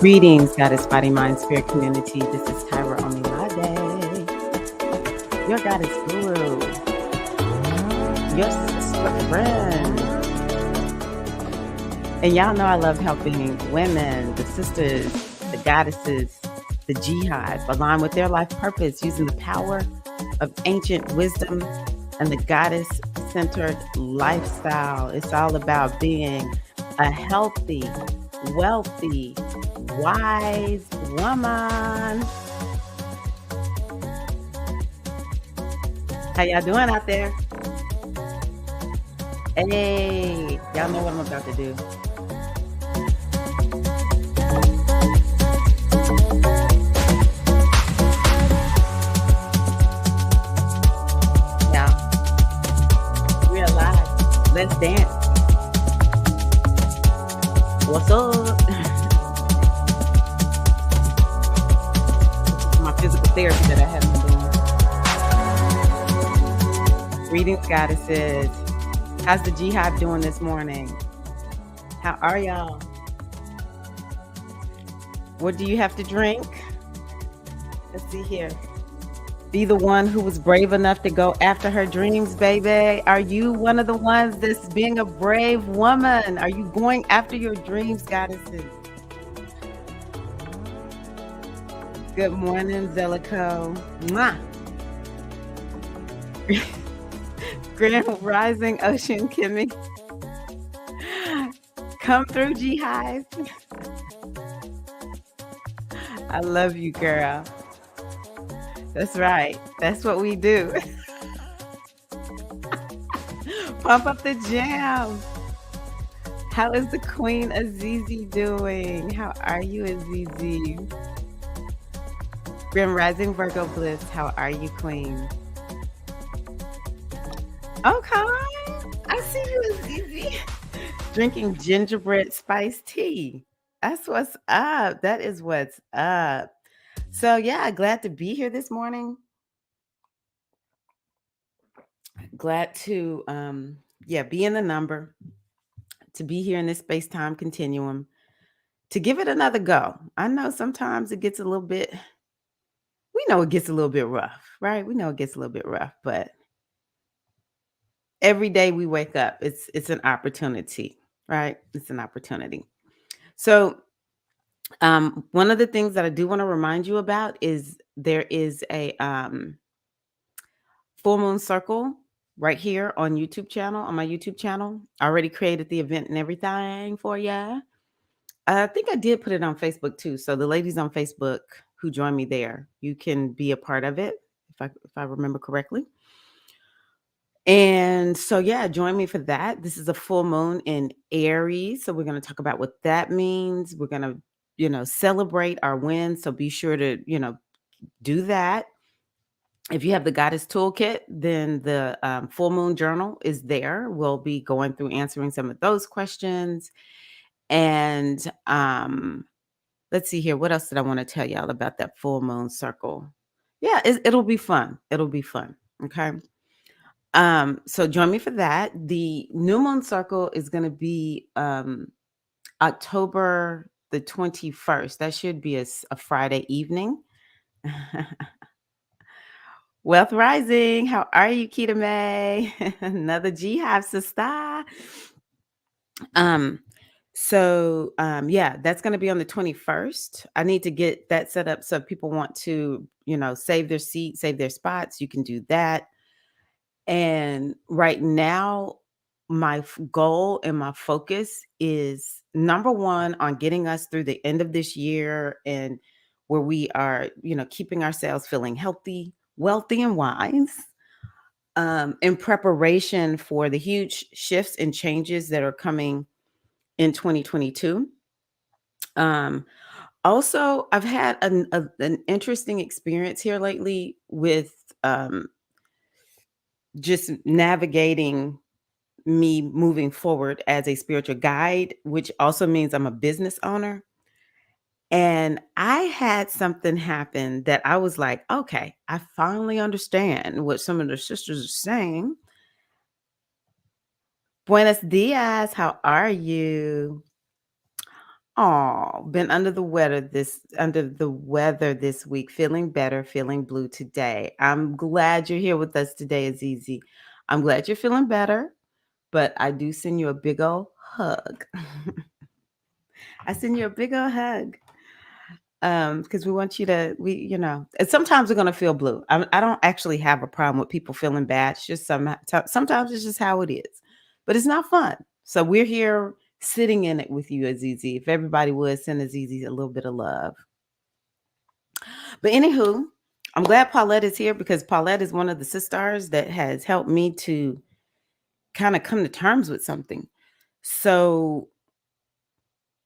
Greetings, Goddess Body Mind Spirit community. This is Tyra Omilade, your Goddess Guru, your sister friend. And y'all know I love helping women, the sisters, the goddesses, the jihad align with their life purpose using the power of ancient wisdom and the goddess-centered lifestyle. It's all about being a healthy, wealthy, wise woman. How y'all doing out there? Hey, y'all know what I'm about to do. Yeah, we're alive. Let's dance. What's up? This is my physical therapy that I haven't been doing. Greetings, goddesses. How's the jihad doing this morning? How are y'all? What do you have to drink? Let's see here. Be the one who was brave enough to go after her dreams, baby. Are you one of the ones that's being a brave woman? Are you going after your dreams, goddesses? Good morning, Zellico. Mwah. Grand Rising Ocean Kimmy. Come through, G-Hive. I love you, girl. That's right. That's what we do. Pump up the jam. How is the Queen Azizi doing? How are you, Azizi? Grand Rising Virgo Bliss. How are you, Queen? Okay. I see you, Azizi. Drinking gingerbread spiced tea. That's what's up. That is what's up. So yeah, glad to be here this morning. Glad to be in the number, to be here in this space-time continuum, to give it another go. I know sometimes it gets a little bit, we know it gets a little bit rough, right? We know it gets a little bit rough, but every day we wake up, it's an opportunity, right? It's an opportunity. So one of the things that I do want to remind you about is there is a full moon circle right here on my YouTube channel. I already created the event and everything for you. I think I did put it on Facebook too. So the ladies on Facebook who join me there, you can be a part of it if I remember correctly. And so, yeah, join me for that. This is a full moon in Aries. So we're going to talk about what that means. We're going to, celebrate our wins. So be sure to, do that. If you have the Goddess Toolkit, then the full moon journal is there. We'll be going through answering some of those questions. And let's see here. What else did I want to tell y'all about that full moon circle? Yeah, it'll be fun. It'll be fun. Okay. So join me for that. The new moon circle is going to be October the 21st. That should be a Friday evening. Wealth Rising. How are you, Keita May? Another G-Hive sister. That's going to be on the 21st. I need to get that set up so if people want to, save their seat, save their spots. You can do that. And right now, my goal and my focus is number one on getting us through the end of this year and where we are, keeping ourselves feeling healthy, wealthy, and wise in preparation for the huge shifts and changes that are coming in 2022. Also, I've had an interesting experience here lately with just navigating me moving forward as a spiritual guide, which also means I'm a business owner. And I had something happen that I was like, okay, I finally understand what some of the sisters are saying. Buenos dias, how are you? Oh, been under the weather this week, feeling better, feeling blue today. I'm glad you're here with us today, Azizi. I'm glad you're feeling better, but I do send you a big old hug. I send you a big old hug. Because we want you to, and sometimes we're gonna feel blue. I don't actually have a problem with people feeling bad. It's just sometimes it's just how it is, but it's not fun. So we're here sitting in it with you, Azizi. If everybody would send Azizi a little bit of love. But anywho, I'm glad Paulette is here because Paulette is one of the sisters that has helped me to kind of come to terms with something. So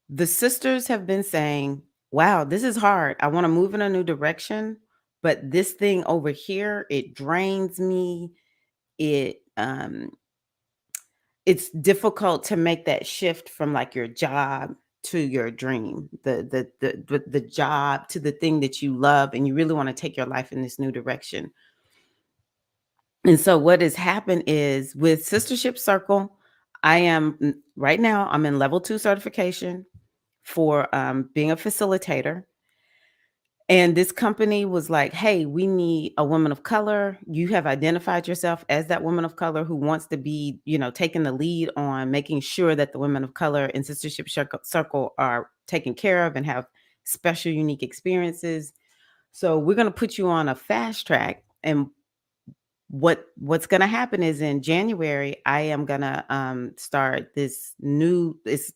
the sisters have been saying, wow, this is hard. I want to move in a new direction, but this thing over here, it drains me. It's difficult to make that shift from like your job to your dream, the job to the thing that you love, and you really want to take your life in this new direction. And so what has happened is with Sistership Circle, right now, I'm in level 2 certification for being a facilitator. And this company was like, hey, we need a woman of color. You have identified yourself as that woman of color who wants to be, taking the lead on making sure that the women of color in Circle are taken care of and have special, unique experiences. So we're going to put you on a fast track. And what's going to happen is in January, I am going to start it's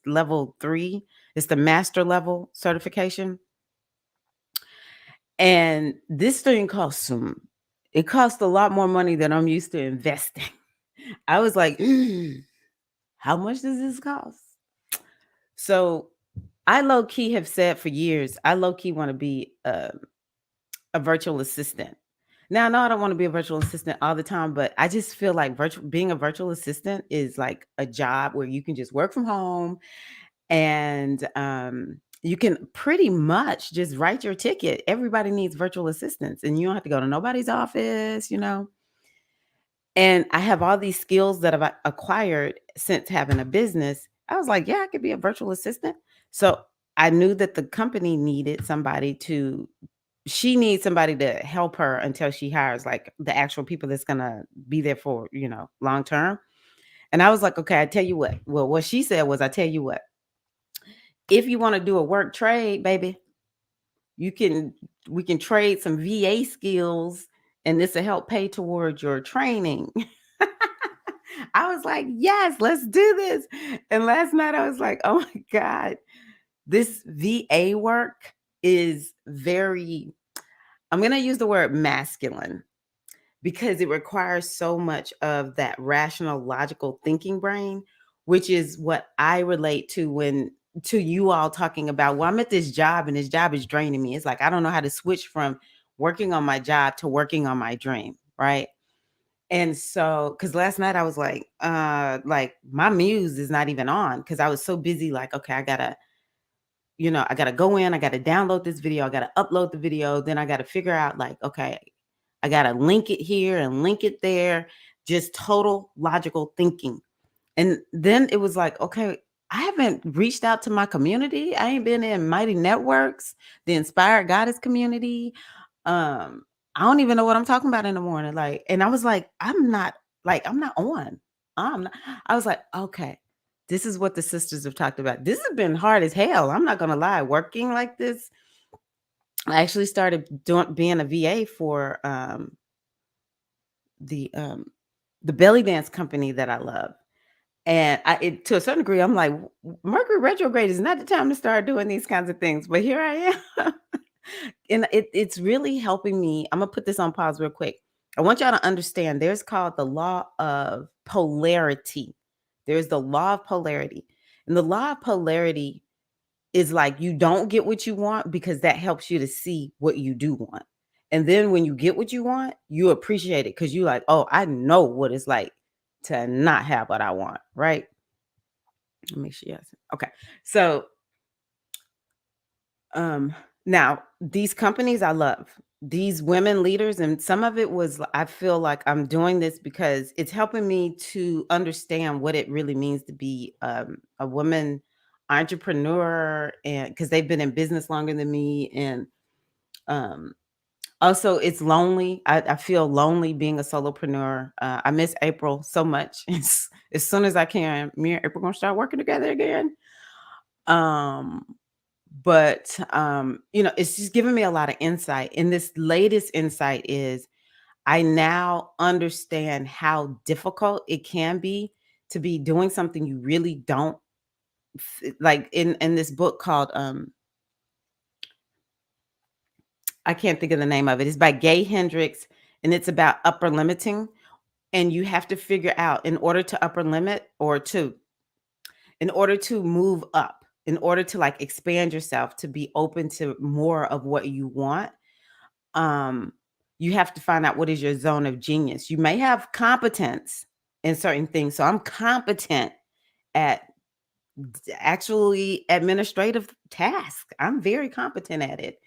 level 3. It's the master level certification. And this thing it costs a lot more money than I'm used to investing. I was like, how much does this cost? So I low key have said for years, I low key want to be a virtual assistant. Now, no, I don't want to be a virtual assistant all the time, but I just feel like being a virtual assistant is like a job where you can just work from home and you can pretty much just write your ticket. Everybody needs virtual assistants, and you don't have to go to nobody's office. And I have all these skills that I've acquired since having a business. I was like, yeah, I could be a virtual assistant. So I knew that the company she needs somebody to help her until she hires like the actual people that's gonna be there for, long term. And I was like, okay, I tell you what. Well, what she said was, I tell you what, if you want to do a work trade, baby, you can we can trade some VA skills and this will help pay towards your training. I was like, yes, let's do this. And last night I was like, oh my God, this VA work is I'm going to use the word masculine because it requires so much of that rational, logical thinking brain, which is what I relate to you all talking about, well, I'm at this job and this job is draining me. It's like, I don't know how to switch from working on my job to working on my dream. Right. And so, cause last night I was like my muse is not even on. Cause I was so busy, like, okay, I gotta go in, I gotta download this video, I gotta upload the video. Then I gotta figure out like, okay, I got to link it here and link it there, just total logical thinking. And then it was like, okay, I haven't reached out to my community. I ain't been in Mighty Networks, the Inspired Goddess community. I don't even know what I'm talking about in the morning. Like, and I was like, I'm not on. I'm not. I was like, okay, this is what the sisters have talked about. This has been hard as hell. I'm not gonna lie. Working like this, I actually started being a VA for the um the belly dance company that I love. And to a certain degree, I'm like, Mercury retrograde is not the time to start doing these kinds of things. But here I am. And it's really helping me. I'm gonna put this on pause real quick. I want y'all to understand there's called the law of polarity. There's the law of polarity. And the law of polarity is like you don't get what you want because that helps you to see what you do want. And then when you get what you want, you appreciate it because you're like, oh, I know what it's like to not have what I want, right? Let me make sure. Yes. Okay. So now these companies I love, these women leaders, and some of it was I feel like I'm doing this because it's helping me to understand what it really means to be a woman entrepreneur, and because they've been in business longer than me, and um, also it's lonely. I feel lonely being a solopreneur. I miss April so much. As soon as I can, me and April gonna start working together again. Um, but it's just giving me a lot of insight. And this latest insight is I now understand how difficult it can be to be doing something you really don't like. In this book called I can't think of the name of it. It's by Gay Hendricks, and it's about upper limiting. And you have to figure out, in order to upper limit, or to in order to move up, in order to like expand yourself, to be open to more of what you want, um, you have to find out what is your zone of genius. You may have competence in certain things. So I'm competent at actually administrative tasks. I'm very competent at it.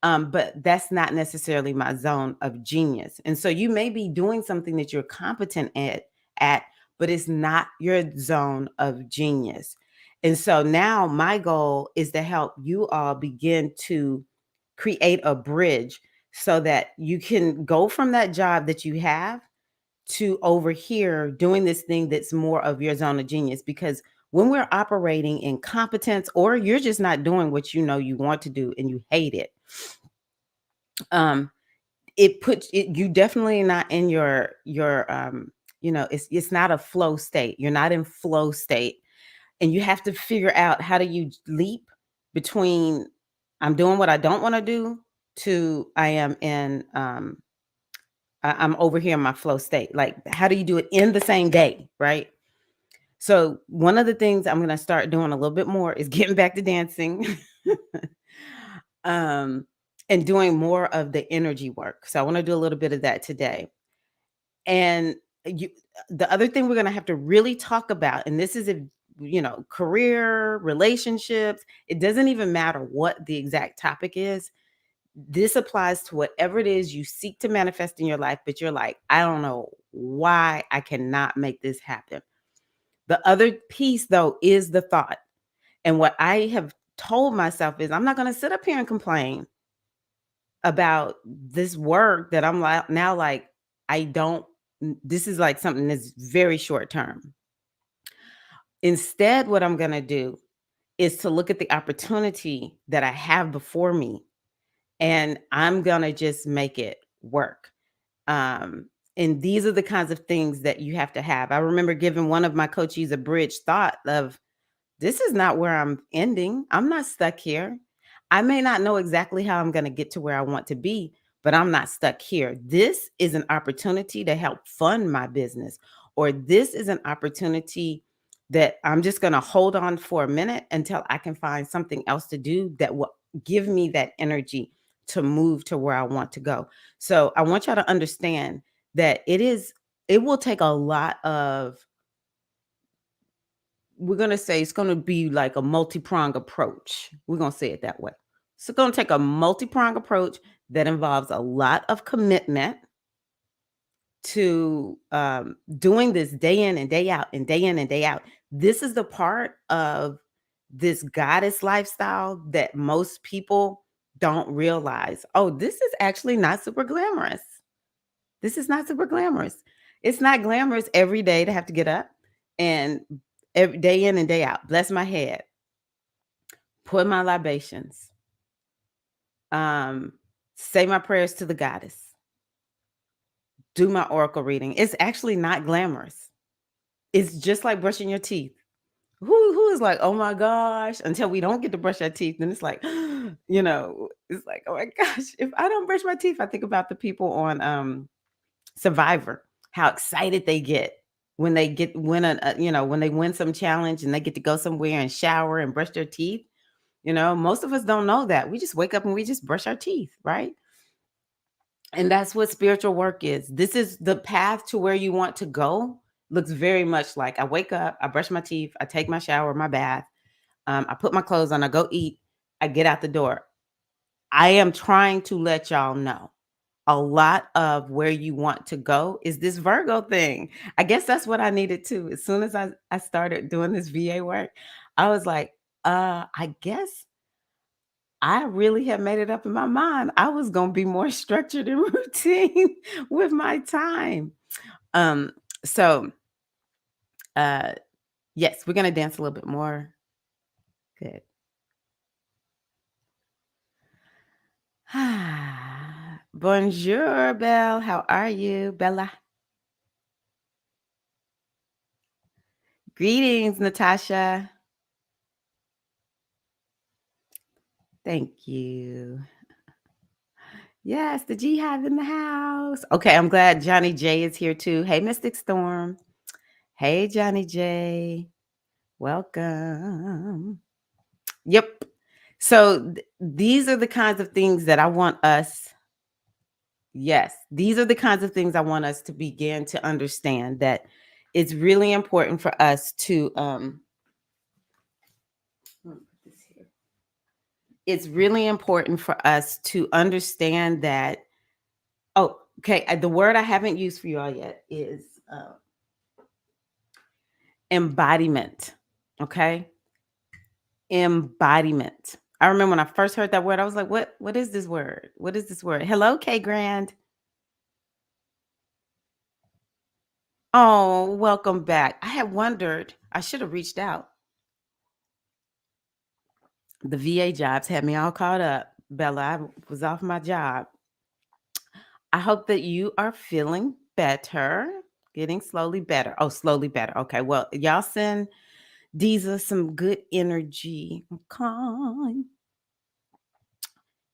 But that's not necessarily my zone of genius. And so you may be doing something that you're competent at, but it's not your zone of genius. And so now my goal is to help you all begin to create a bridge so that you can go from that job that you have to over here doing this thing that's more of your zone of genius. Because when we're operating in competence, or you're just not doing what you know you want to do and you hate it, um it puts it, you definitely not in your it's not a flow state. You're not in flow state, and you have to figure out, how do you leap between I'm doing what I don't want to do to I am in I'm over here in my flow state. Like, how do you do it in the same day, right? So one of the things I'm going to start doing a little bit more is getting back to dancing. um and doing more of the energy work. So I want to do a little bit of that today. And you the other thing we're going to have to really talk about, and this is if career, relationships, it doesn't even matter what the exact topic is. This applies to whatever it is you seek to manifest in your life, but you're like, I don't know why I cannot make this happen. The other piece, though, is the thought. And what I have told myself is, I'm not going to sit up here and complain about this work that I'm like now, like, I don't this is like something that's very short term. Instead, what I'm going to do is to look at the opportunity that I have before me, and I'm going to just make it work. Um and these are the kinds of things that you have to have. I remember giving one of my coaches a bridge thought of, this is not where I'm ending. I'm not stuck here. I may not know exactly how I'm going to get to where I want to be, but I'm not stuck here. This is an opportunity to help fund my business, or this is an opportunity that I'm just going to hold on for a minute until I can find something else to do that will give me that energy to move to where I want to go. So I want y'all to understand that it will take a lot of, we're going to say it's going to be like a multi-pronged approach. We're going to say it that way. So it's going to take a multi-pronged approach that involves a lot of commitment to doing this day in and day out and day in and day out. This is the part of this goddess lifestyle that most people don't realize. Oh, this is actually not super glamorous. This is not super glamorous. It's not glamorous every day to have to get up and every day in and day out, bless my head, pour my libations, um, say my prayers to the goddess, do my oracle reading. It's actually not glamorous. It's just like brushing your teeth. Who is like, oh my gosh, until we don't get to brush our teeth, then it's like, it's like, oh my gosh, if I don't brush my teeth, I think about the people on Survivor, how excited they get when they when they win some challenge and they get to go somewhere and shower and brush their teeth. Most of us don't know that. We just wake up and we just brush our teeth, right? And that's what spiritual work is. This is the path to where you want to go. Looks very much like, I wake up, I brush my teeth, I take my shower, my bath, I put my clothes on, I go eat, I get out the door. I am trying to let y'all know a lot of where you want to go is this Virgo thing. I guess that's what I needed to. As soon as I started doing this VA work, I was like, I guess I really have made it up in my mind. I was gonna be more structured and routine with my time. Um, so uh yes, we're gonna dance a little bit more. Good. Bonjour, Belle. How are you, Bella? Greetings, Natasha. Thank you. Yes, the Jihad in the house. Okay, I'm glad Johnny J is here too. Hey, Mystic Storm. Hey, Johnny J. Welcome. Yep. So these are the kinds of things that I want us. Yes, these are the kinds of things I want us to begin to understand that it's really important for us to let me put this here. It's really important for us to understand that. Oh, okay. The word I haven't used for you all yet is embodiment. Okay, embodiment. I remember when I first heard that word, I was like, "What? What is this word? What is this word?" Hello, K Grand. Oh, welcome back. I had wondered. I should have reached out. The VA jobs had me all caught up. Bella, I was off my job. I hope that you are feeling better, getting slowly better. Oh, slowly better. Okay. Well, y'all send Deeza some good energy. Okay.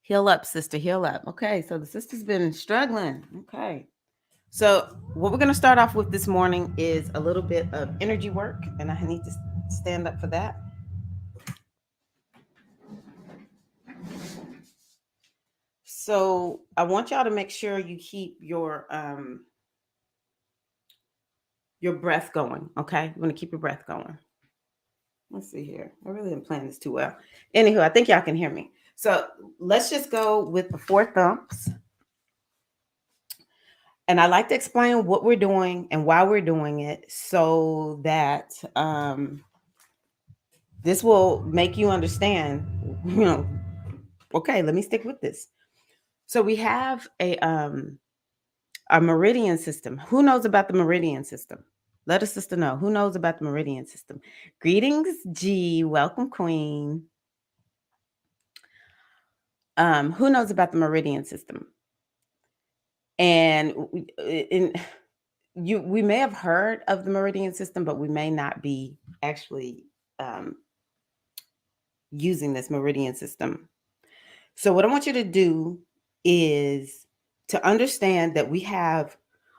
Heal up, sister. Heal up. Okay. So the sister's been struggling. Okay. So what we're going to start off with this morning is a little bit of energy work, and I need to stand up for that. So I want y'all to make sure you keep your breath going. Okay, you want to keep your breath going. Let's see here. I really didn't plan this too well. Anywho, I think y'all can hear me. So let's just go with the 4 thumps. And I like to explain what we're doing and why we're doing it so that this will make you understand, okay, let me stick with this. So we have a meridian system. Who knows about the meridian system? Let a sister know. Who knows about the meridian system? Greetings, G. Welcome, Queen. Who knows about the meridian system? And we may have heard of the meridian system, but we may not be actually using this meridian system. So what I want you to do is to understand that we have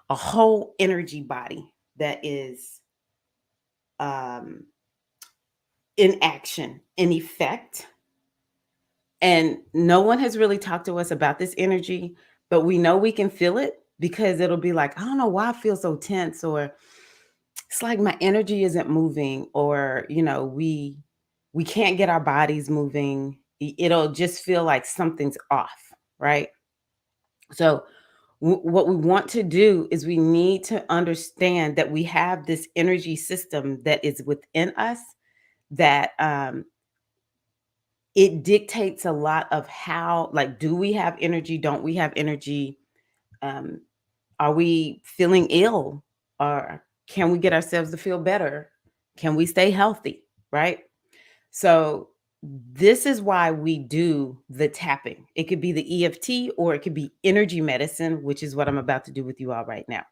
a whole energy body that is in action, in effect. And no one has really talked to us about this energy, but we know we can feel it because it'll be like, I don't know why I feel so tense, or it's like my energy isn't moving, or we can't get our bodies moving. It'll just feel like something's off, right? So what we want to do is we need to understand that we have this energy system that is within us that it dictates a lot of how, like, do we have energy? Don't we have energy? Um, are we feeling ill? Or can we get ourselves to feel better? Can we stay healthy? Right? So, this is why we do the tapping. It could be the EFT or it could be energy medicine, which is what I'm about to do with you all right now.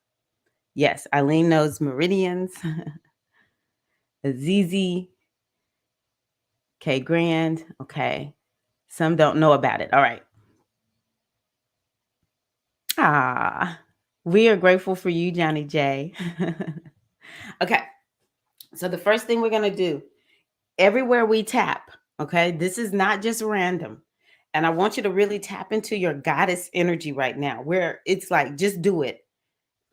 Yes, Eileen knows meridians. Azizi, K Grand. Okay. Some don't know about it. All right. Ah, we are grateful for you, Johnny J. Okay, so the first thing we're going to do, everywhere we tap, okay, this is not just random. And I want you to really tap into your goddess energy right now, where it's like, just do it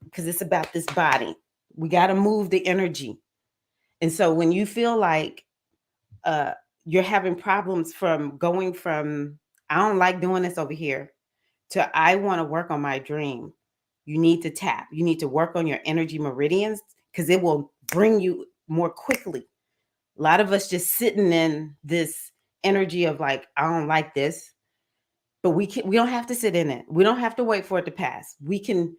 because it's about this body. We got to move the energy. And so when you feel like uh, you're having problems from going from, I don't like doing this over here, to I want to work on my dream, you need to tap. You need to work on your energy meridians because it will bring you more quickly A lot of us just sitting in this energy of like, I don't like this, but we don't have to sit in it. We don't have to wait for it to pass. We can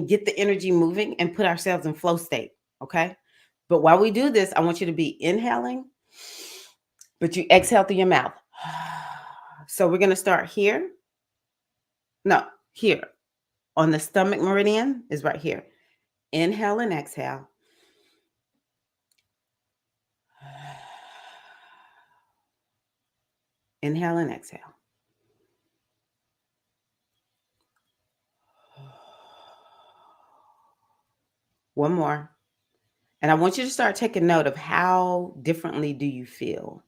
get the energy moving and put ourselves in flow state. Okay. But while we do this, I want you to be inhaling, but you exhale through your mouth. So we're going to start here. No, here on the stomach meridian is right here. Inhale and exhale. Inhale and exhale. One more. And I want you to start taking note of how differently do you feel.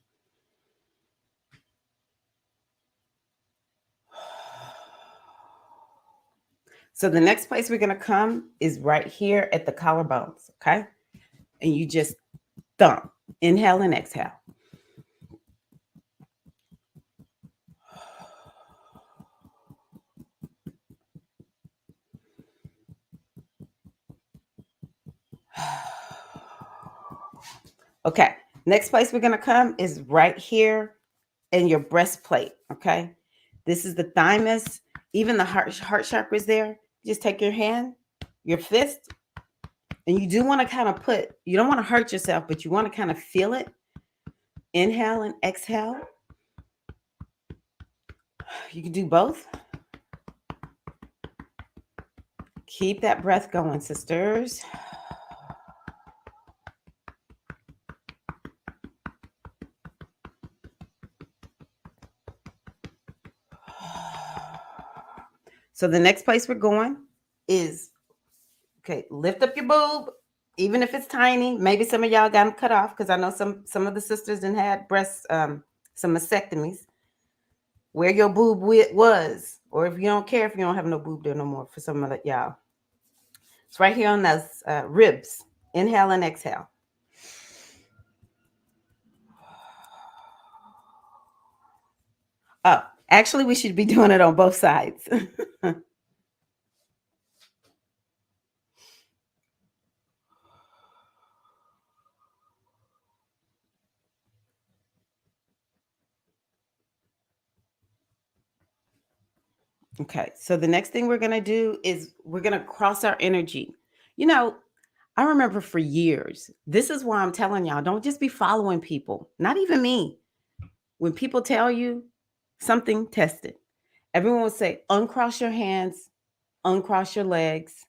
So the next place we're going to come is right here at the collarbones, okay? And you just thump. Inhale and exhale. Okay, next place we're going to come is right here in your breastplate, okay? This is the thymus, even the heart chakra is there. Just take your hand, your fist, and you do want to kind of you don't want to hurt yourself, but you want to kind of feel it. Inhale and exhale. You can do both. Keep that breath going, sisters. So the next place we're going is, okay, lift up your boob, even if it's tiny. Maybe some of y'all got them cut off because I know some of the sisters didn't had breast, some mastectomies. Where your boob was, or if you don't care if you don't have no boob there no more for some of y'all. It's right here on those ribs. Inhale and exhale. Oh, actually, we should be doing it on both sides. Okay, so the next thing we're going to do is we're going to cross our energy. You know, I remember for years, this is why I'm telling y'all, don't just be following people, not even me. When people tell you something, test it. Everyone would say, uncross your hands, uncross your legs.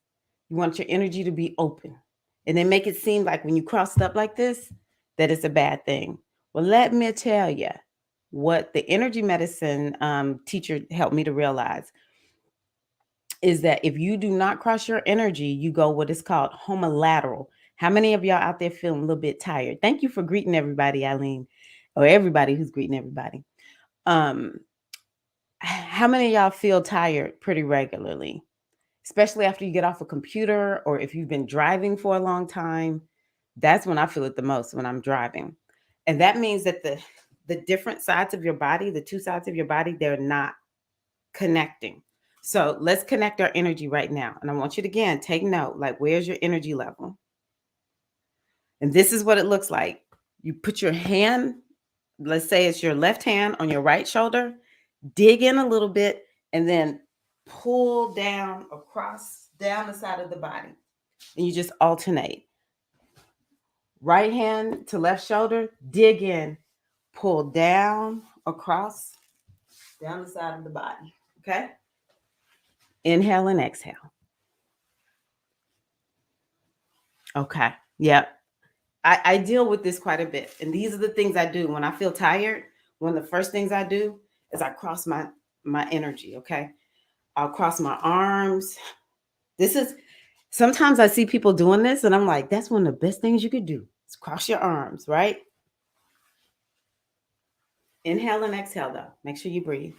You want your energy to be open. And they make it seem like when you cross it up like this, that it's a bad thing. Well, let me tell you what the energy medicine teacher helped me to realize is that if you do not cross your energy, you go what is called homolateral. How many of y'all out there feeling a little bit tired? Thank you for greeting everybody, Eileen, or everybody who's greeting everybody. How many of y'all feel tired pretty regularly, especially after you get off a computer or if you've been driving for a long time? That's when I feel it the most, when I'm driving. And that means that the different sides of your body, the two sides of your body, they're not connecting. So let's connect our energy right now. And I want you to, again, take note, like, where's your energy level? And this is what it looks like. You put your hand, let's say it's your left hand on your right shoulder, dig in a little bit, and then pull down across, down the side of the body. And you just alternate. Right hand to left shoulder, dig in, pull down across, down the side of the body. Okay? Inhale and exhale. Okay. Yep. I deal with this quite a bit. And these are the things I do when I feel tired. One of the first things I do is I cross my energy. Okay. I'll cross my arms. This is sometimes I see people doing this and I'm like, that's one of the best things you could do. Is cross your arms, right? Inhale and exhale though. Make sure you breathe.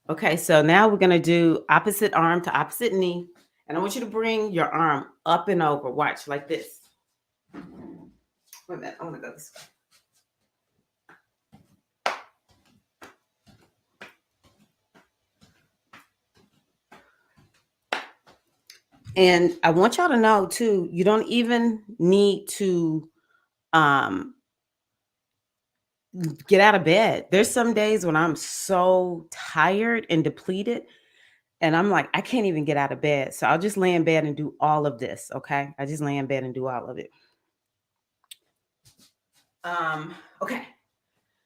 Okay, so now we're going to do opposite arm to opposite knee. And I want you to bring your arm up and over. Watch, like this. Wait a minute, I want to go this way. And I want y'all to know too, you don't even need to um get out of bed. There's some days when I'm so tired and depleted, and I'm like, I can't even get out of bed. So I'll just lay in bed and do all of this. Okay. I just lay in bed and do all of it. Okay.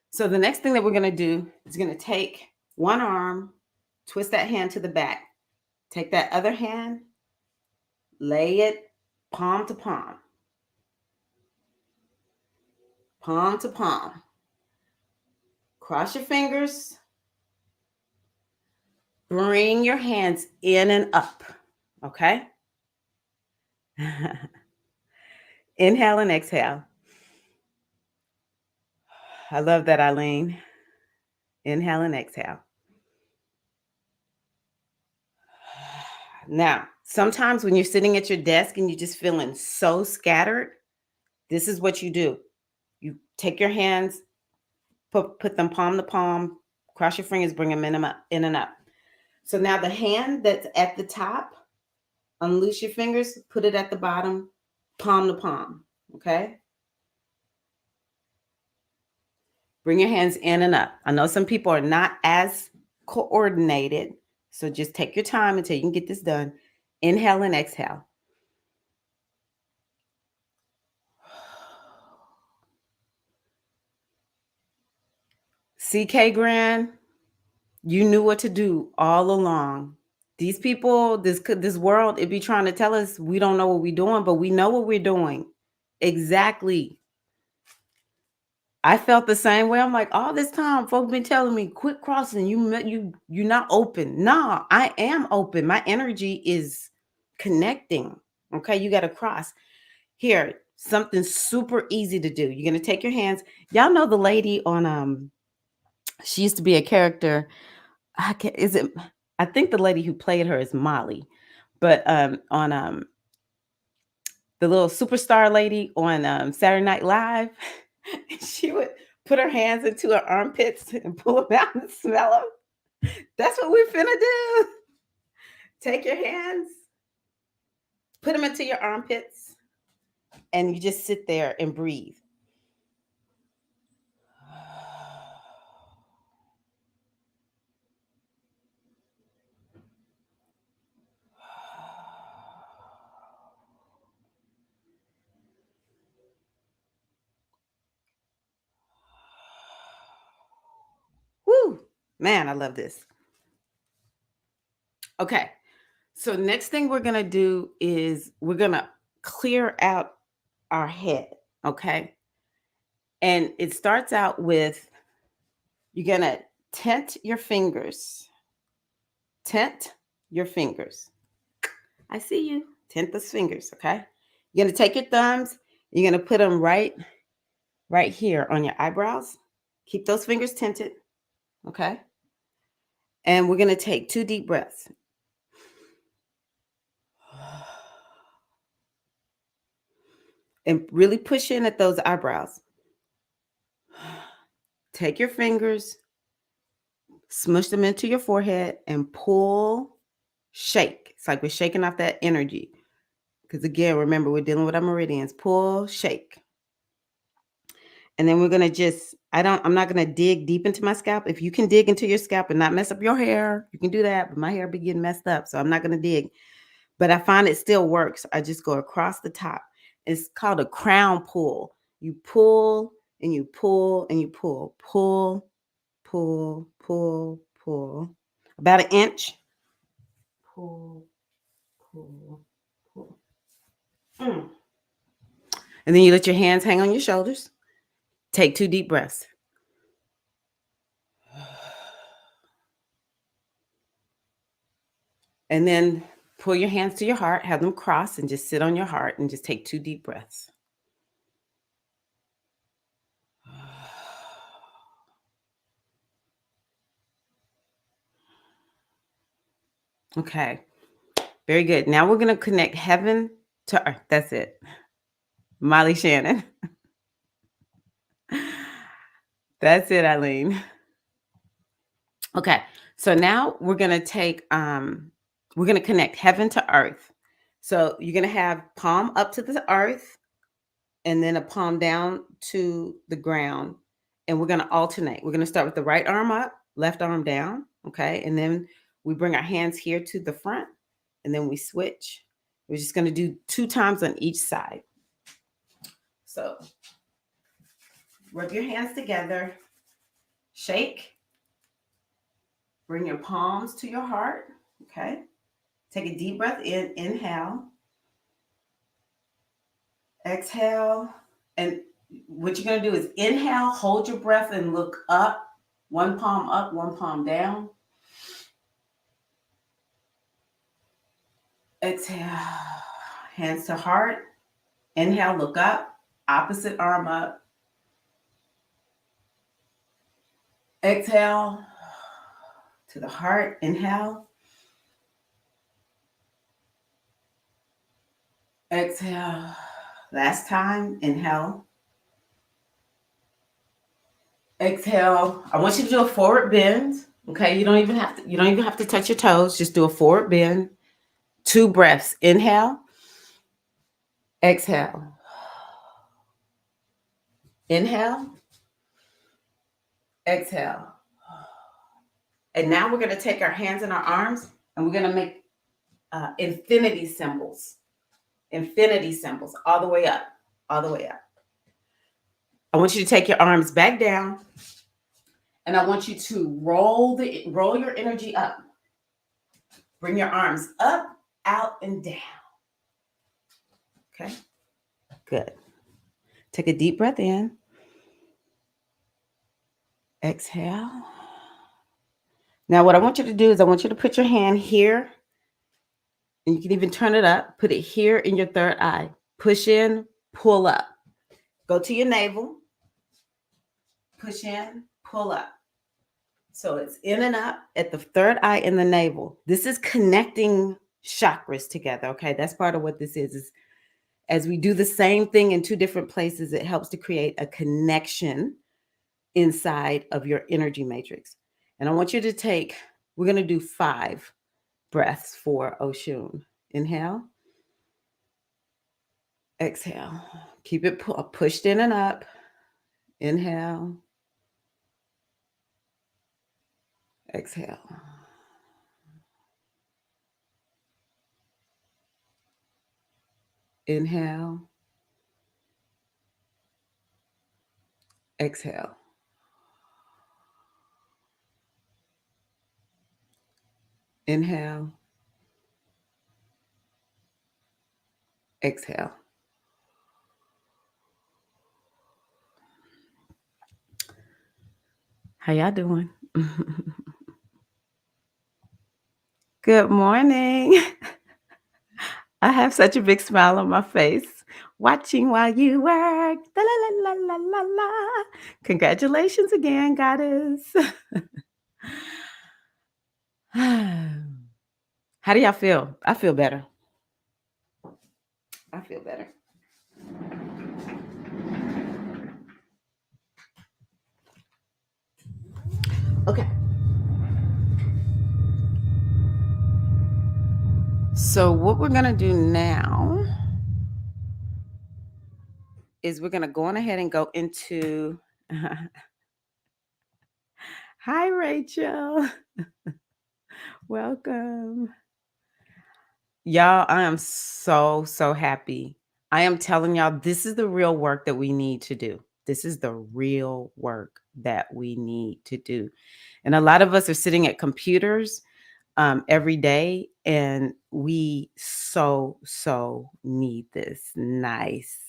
So the next thing that we're going to do is going to take one arm, twist that hand to the back, take that other hand, lay it palm to palm, palm to palm. Cross your fingers, bring your hands in and up. Okay. Inhale and exhale. I love that, Eileen. Inhale and exhale. Now, sometimes when you're sitting at your desk and you're just feeling so scattered, this is what you do. You take your hands, put them palm to palm, cross your fingers, bring them in and up. So now the hand that's at the top, unloose your fingers, put it at the bottom, palm to palm. Okay. Bring your hands in and up. I know some people are not as coordinated, so just take your time until you can get this done. Inhale and exhale. CK Grand, you knew what to do all along. These people, this world, it be trying to tell us we don't know what we're doing, but we know what we're doing. Exactly. I felt the same way. I'm like, all this time, folks been telling me, quit crossing. You're not open. No, I am open. My energy is connecting. Okay, you got to cross. Here, something super easy to do. You're gonna take your hands. Y'all know the lady on she used to be a character. I think the lady who played her is Molly, but on the little superstar lady on Saturday Night Live, she would put her hands into her armpits and pull them out and smell them. That's what we're finna do. Take your hands, put them into your armpits, and you just sit there and breathe. Woo, man, I love this. Okay, so next thing we're gonna do is we're gonna clear out our head. Okay, and it starts out with you're gonna tent your fingers. Tent your fingers. I see you. Tent those fingers. Okay, you're gonna take your thumbs. You're gonna put them right here on your eyebrows. Keep those fingers tinted. Okay, and we're gonna take 2 deep breaths. And really push in at those eyebrows. Take your fingers, smush them into your forehead, and pull, shake. It's like we're shaking off that energy. Because again, remember, we're dealing with our meridians. Pull, shake. And then we're gonna I'm not gonna dig deep into my scalp. If you can dig into your scalp and not mess up your hair, you can do that. But my hair be getting messed up, so I'm not gonna dig. But I find it still works. I just go across the top. It's called a crown pull. You pull and you pull and you pull, pull, pull, pull, pull. About an inch. Pull, pull, pull. Mm. And then you let your hands hang on your shoulders. Take 2 deep breaths. And then pull your hands to your heart, have them cross, and just sit on your heart and just take 2 deep breaths. Okay, very good. Now we're going to connect heaven to earth. That's it. Molly Shannon. That's it, Eileen. Okay, so now we're going to connect heaven to earth. So you're going to have palm up to the earth and then a palm down to the ground. And we're going to alternate. We're going to start with the right arm up, left arm down. Okay. And then we bring our hands here to the front and then we switch. We're just going to do 2 times on each side. So rub your hands together, shake, bring your palms to your heart. Okay. Take a deep breath in, inhale, exhale. And what you're going to do is inhale, hold your breath and look up, one palm down. Exhale, hands to heart. Inhale, look up, opposite arm up. Exhale to the heart, inhale. Exhale, last time, inhale. Exhale. I want you to do a forward bend. Okay, you don't even have to touch your toes. Just do a forward bend. 2 breaths. Inhale. Exhale. Inhale. Exhale. And now we're going to take our hands and our arms and we're going to make infinity symbols. Infinity symbols all the way up. All the way up. I want you to take your arms back down and I want you to roll your energy up. Bring your arms up, out, and down. Okay, good. Take a deep breath in. Exhale. Now what I want you to do is I want you to put your hand here, and you can even turn it up. Put it here in your third eye. Push in, pull up. Go to your navel. Push in, pull up. So it's in and up at the third eye in the navel. This is connecting chakras together, okay? That's part of what this is as we do the same thing in 2 different places, it helps to create a connection inside of your energy matrix. And I want you to we're going to do 5 breaths for Oshun. Inhale. Exhale. Keep it pushed in and up. Inhale. Exhale. Inhale. Exhale. Inhale. Exhale. How y'all doing? Good morning. I have such a big smile on my face. Watching while you work. La, la, la, la, la, la. Congratulations again, goddess. How do y'all feel? I feel better. I feel better. Okay. So what we're going to do now is we're going to go on ahead and go into... Hi, Rachel. Welcome. Y'all, I am so happy. I am telling y'all, this is the real work that we need to do. This is the real work that we need to do. And a lot of us are sitting at computers every day, and we so need this. Nice.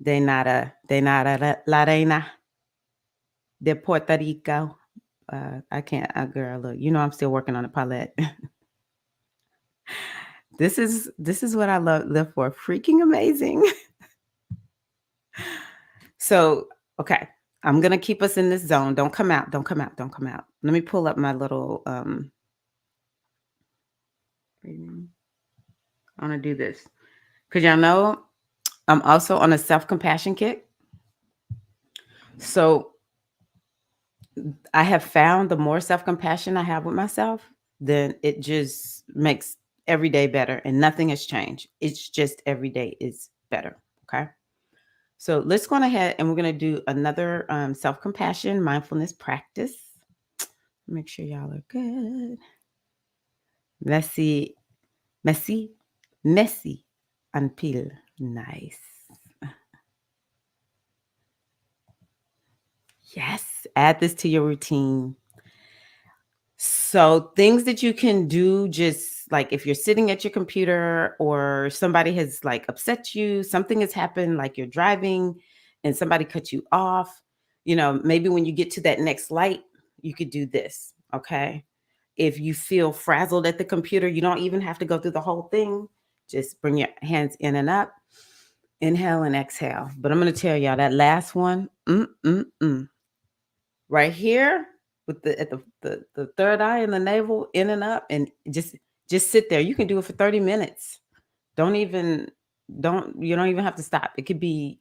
De nada la reina de Puerto Rico. I can't, girl, look, I'm still working on a palette. This is what I live for. Freaking amazing. So, okay. I'm going to keep us in this zone. Don't come out. Don't come out. Don't come out. Let me pull up my little, I want to do this. Because y'all know I'm also on a self-compassion kick. So I have found the more self-compassion I have with myself, then it just makes every day better and nothing has changed. It's just every day is better. Okay. So let's go on ahead and we're going to do another self compassion mindfulness practice. Make sure y'all are good. Messy, messy, messy, unpeel. Nice. Yes. Add this to your routine. So things that you can do, just like if you're sitting at your computer or somebody has like upset you, something has happened, like you're driving and somebody cut you off, maybe when you get to that next light, you could do this. Okay. If you feel frazzled at the computer, you don't even have to go through the whole thing. Just bring your hands in and up, inhale and exhale. But I'm going to tell y'all that last one, right here with the at the third eye and the navel, in and up, and just sit there. You can do it for 30 minutes. Don't even don't you don't even have to stop. It could be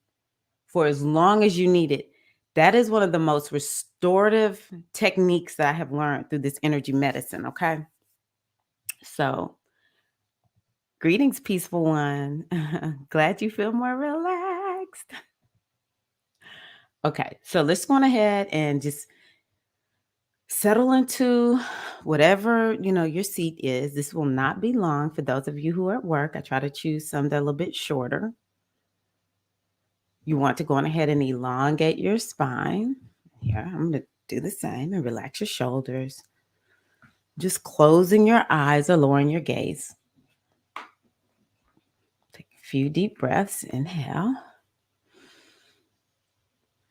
for as long as you need it. That is one of the most restorative techniques that I have learned through this energy medicine. Okay. So, greetings, peaceful one. Glad you feel more relaxed. Okay. So, let's go on ahead and just settle into whatever, your seat is. This will not be long for those of you who are at work. I try to choose some that are a little bit shorter. You want to go on ahead and elongate your spine. Here, I'm going to do the same and relax your shoulders. Just closing your eyes or lowering your gaze. Take a few deep breaths. Inhale.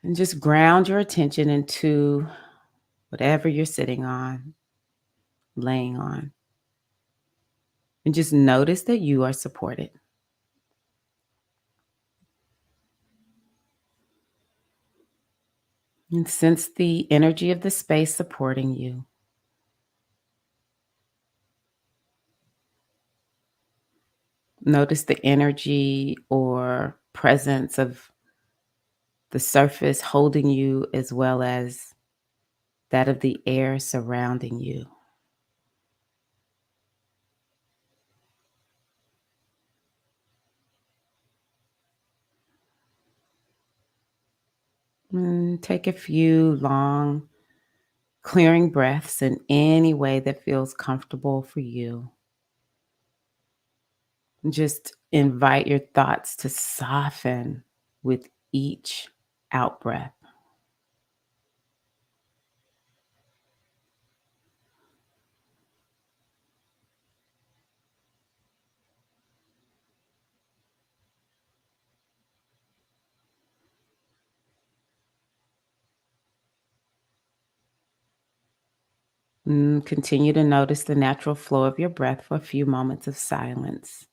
And just ground your attention into whatever you're sitting on, laying on. And just notice that you are supported. And sense the energy of the space supporting you. Notice the energy or presence of the surface holding you as well as that of the air surrounding you. And take a few long, clearing breaths in any way that feels comfortable for you. Just invite your thoughts to soften with each out breath. Continue to notice the natural flow of your breath for a few moments of silence.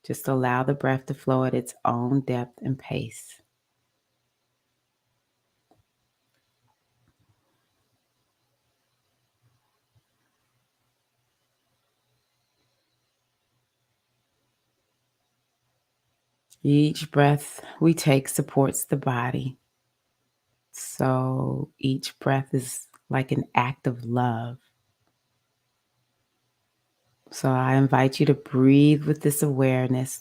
Just allow the breath to flow at its own depth and pace. Each breath we take supports the body. So each breath is like an act of love. So I invite you to breathe with this awareness,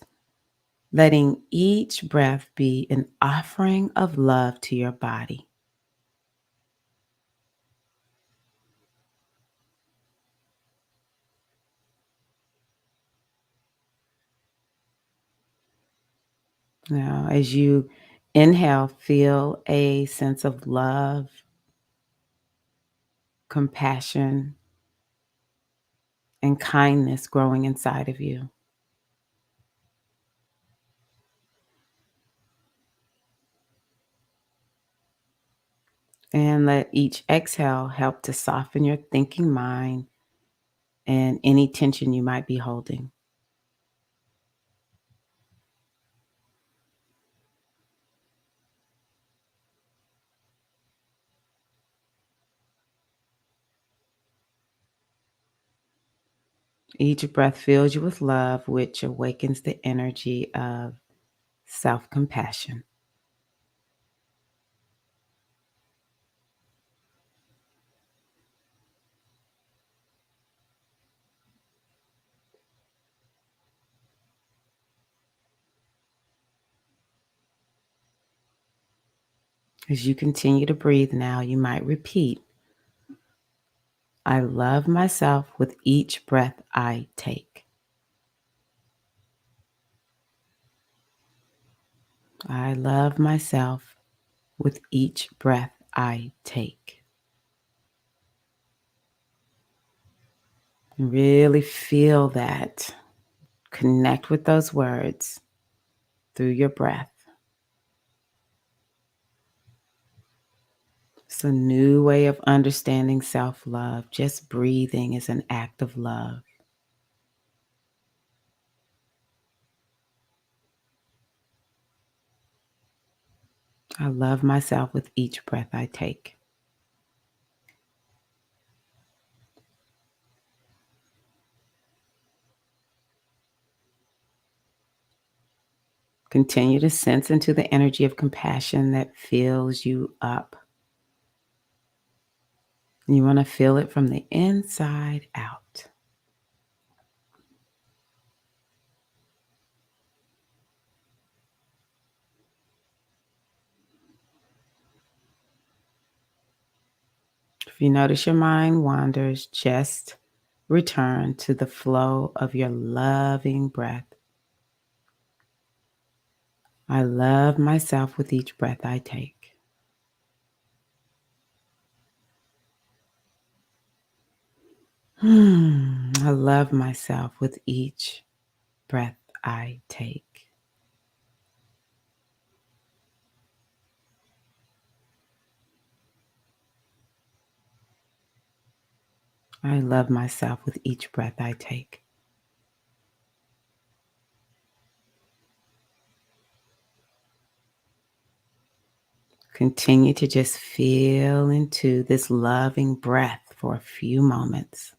letting each breath be an offering of love to your body. Now, as you inhale, feel a sense of love, compassion, and kindness growing inside of you. And let each exhale help to soften your thinking mind and any tension you might be holding. Each breath fills you with love, which awakens the energy of self compassion. As you continue to breathe now, you might repeat, I love myself with each breath I take. I love myself with each breath I take. And really feel that. Connect with those words through your breath. It's a new way of understanding self-love. Just breathing is an act of love. I love myself with each breath I take. Continue to sense into the energy of compassion that fills you up. You want to feel it from the inside out. If you notice your mind wanders, just return to the flow of your loving breath. I love myself with each breath I take. I love myself with each breath I take. I love myself with each breath I take. Continue to just feel into this loving breath for a few moments.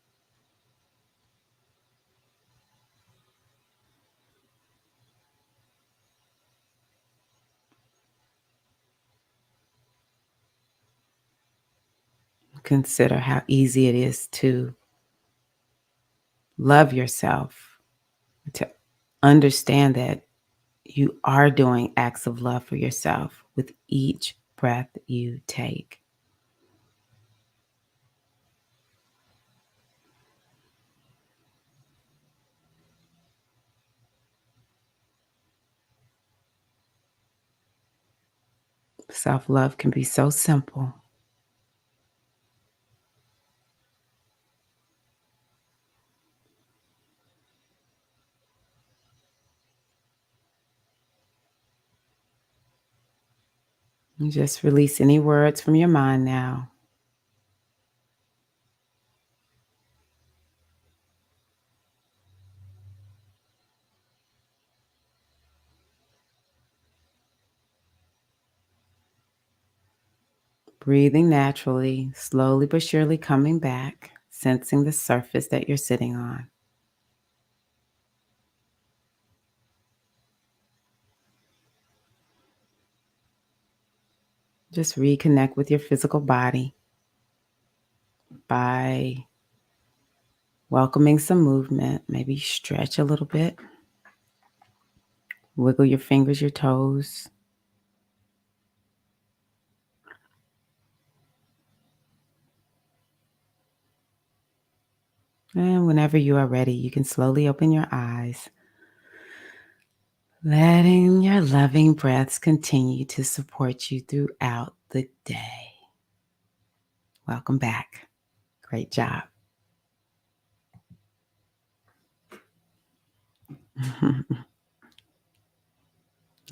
Consider how easy it is to love yourself, to understand that you are doing acts of love for yourself with each breath you take. Self-love can be so simple. And just release any words from your mind now. Breathing naturally, slowly but surely coming back, sensing the surface that you're sitting on. Just reconnect with your physical body by welcoming some movement. Maybe stretch a little bit, wiggle your fingers, your toes. And whenever you are ready, you can slowly open your eyes, letting your loving breaths continue to support you throughout the day. Welcome back. Great job.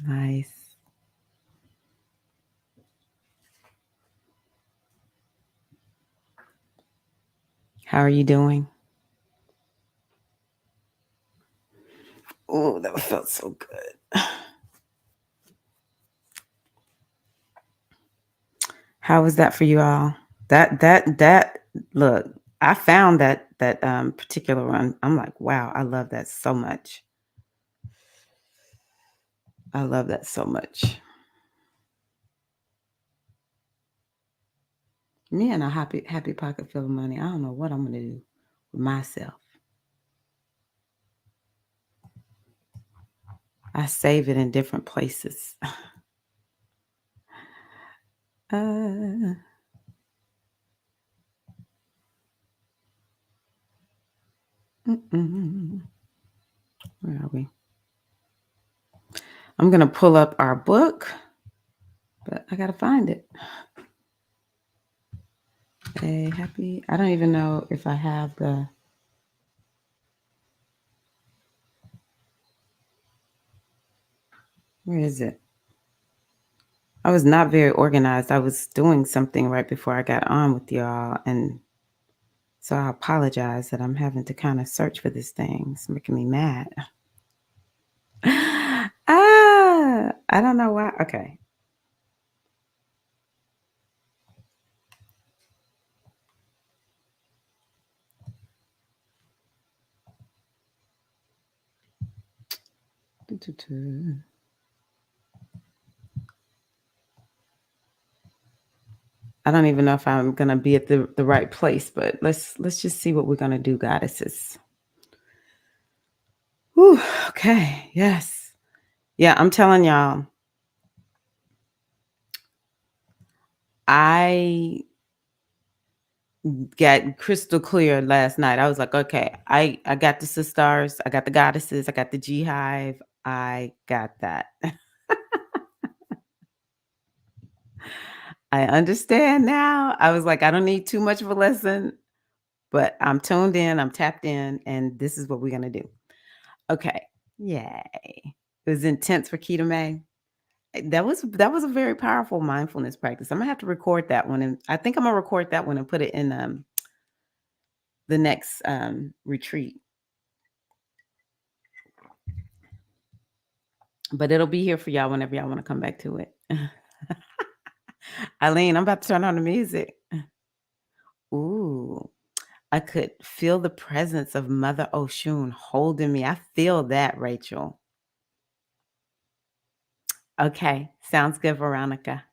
Nice. How are you doing? Oh, that felt so good. How was that for you all? That look, I found that particular one. I'm like, wow, I love that so much. I love that so much. Me and a happy pocket full of money. I don't know what I'm gonna do with myself. I save it in different places. Uh, mm-mm. Where are we? I'm going to pull up our book, but I got to find it. A happy. I don't even know if I have the. Where is it? I was not very organized. I was doing something right before I got on with y'all. And so I apologize that I'm having to kind of search for this thing. It's making me mad. I don't know why. Okay. I don't even know if I'm gonna be at the right place, but let's just see what we're gonna do, goddesses. Whew, okay, yes. Yeah, I'm telling y'all, I got crystal clear last night. I was like, okay, I got the sisters, I got the goddesses, I got the G Hive, I got that. I understand now. I was like, I don't need too much of a lesson, but I'm tuned in, I'm tapped in, and this is what we're gonna do. Okay. Yay. It was intense for Keto May. That was a very powerful mindfulness practice. I'm gonna have to record that one, and I think I'm gonna record that one and put it in the next retreat. But it'll be here for y'all whenever y'all want to come back to it. Eileen, I'm about to turn on the music. Ooh, I could feel the presence of Mother Oshun holding me. I feel that, Rachel. Okay, sounds good, Veronica.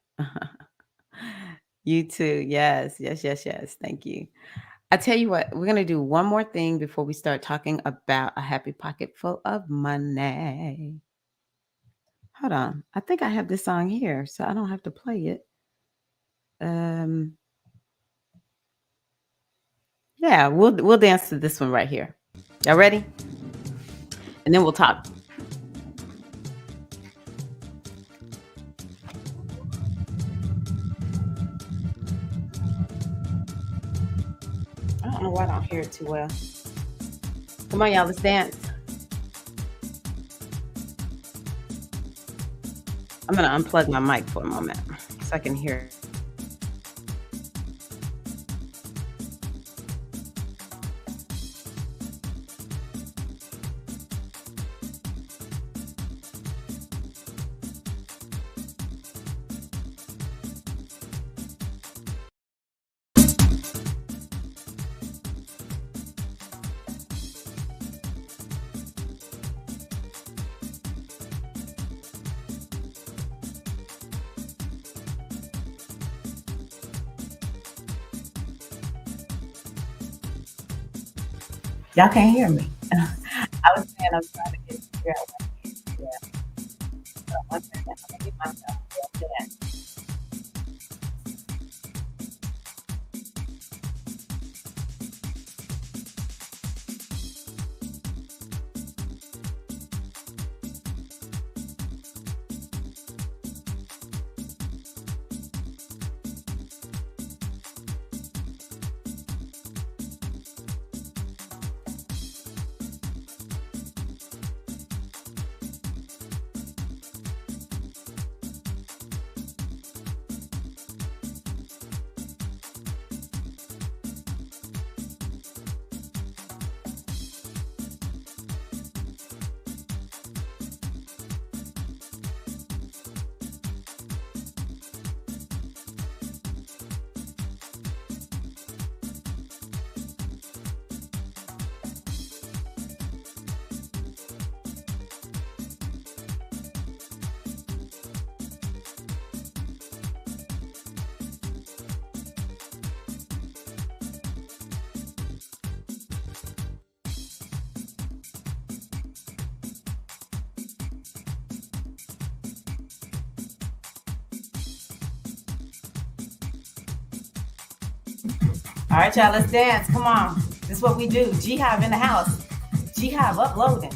You too. Yes, yes, yes, yes. Thank you. I tell you what, we're gonna do one more thing before we start talking about a happy pocket full of money. Hold on. I think I have this song here, so I don't have to play it. Um, yeah, we'll dance to this one right here. Y'all ready? And then we'll talk. I don't know why I don't hear it too well. Come on, y'all, let's dance. I'm gonna unplug my mic for a moment so I can hear it. Y'all can't hear me. I was saying I'm trying to figure out what I can't figure out. So one second, I'm gonna get myself to that. All right, y'all, let's dance. Come on. This is what we do. G-Hive in the house. G-Hive uploading.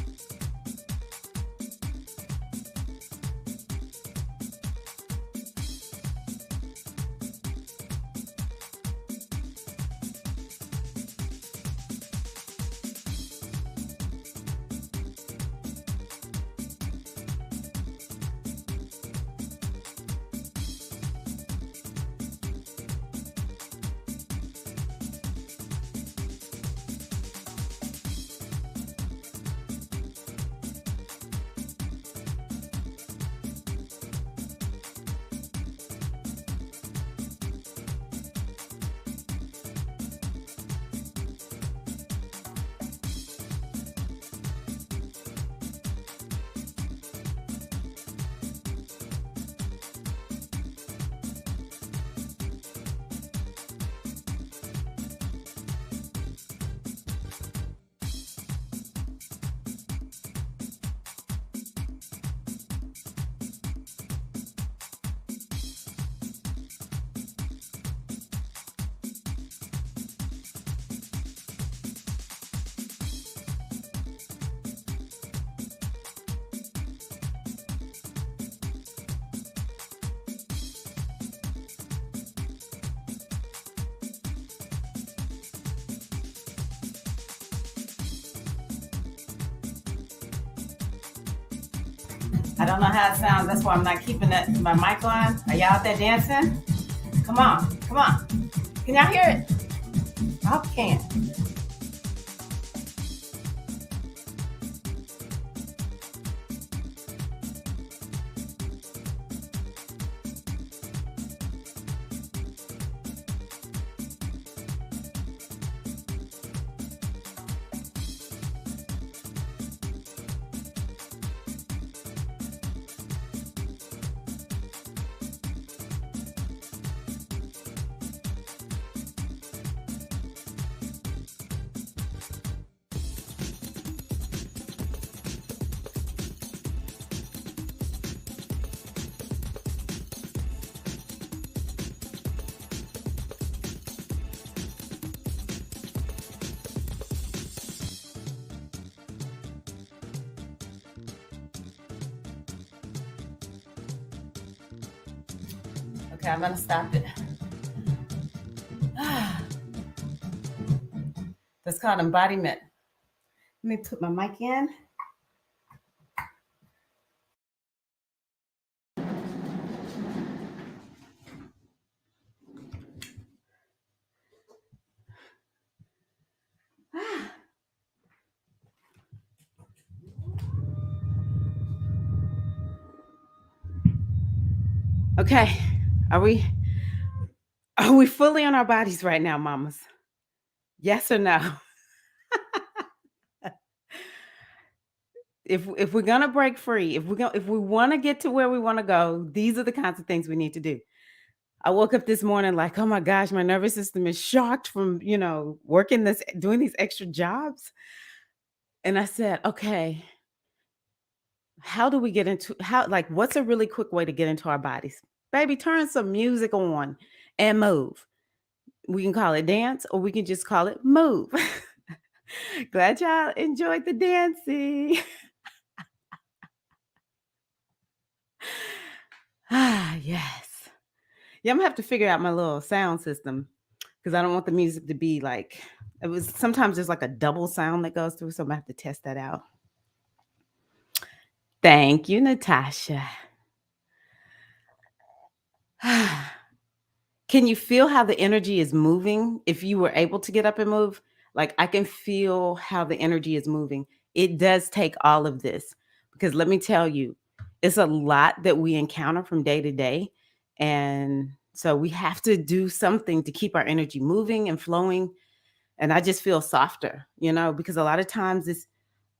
I don't know how it sounds. That's why I'm not keeping my mic on. Are y'all out there dancing? Come on, come on. Can y'all hear it? I hope you can. Okay, I'm gonna stop it. That's called embodiment. Let me put my mic in. Okay, are we fully in our bodies right now, mamas? Yes or no? If we're gonna break free, if we want to get to where we want to go, these are the kinds of things we need to do. I woke up this morning like, oh my gosh, my nervous system is shocked from doing these extra jobs, and I said, okay, how do we get into what's a really quick way to get into our bodies? Baby, turn some music on and move. We can call it dance or we can just call it move. Glad y'all enjoyed the dancing. Yes. Yeah, I'm gonna have to figure out my little sound system because I don't want the music to be like sometimes there's like a double sound that goes through, so I'm gonna have to test that out. Thank you, Natasha. Can you feel how the energy is moving if you were able to get up and move? Like I can feel how the energy is moving. It does take all of this because let me tell you, it's a lot that we encounter from day to day. And so we have to do something to keep our energy moving and flowing. And I just feel softer, because a lot of times it's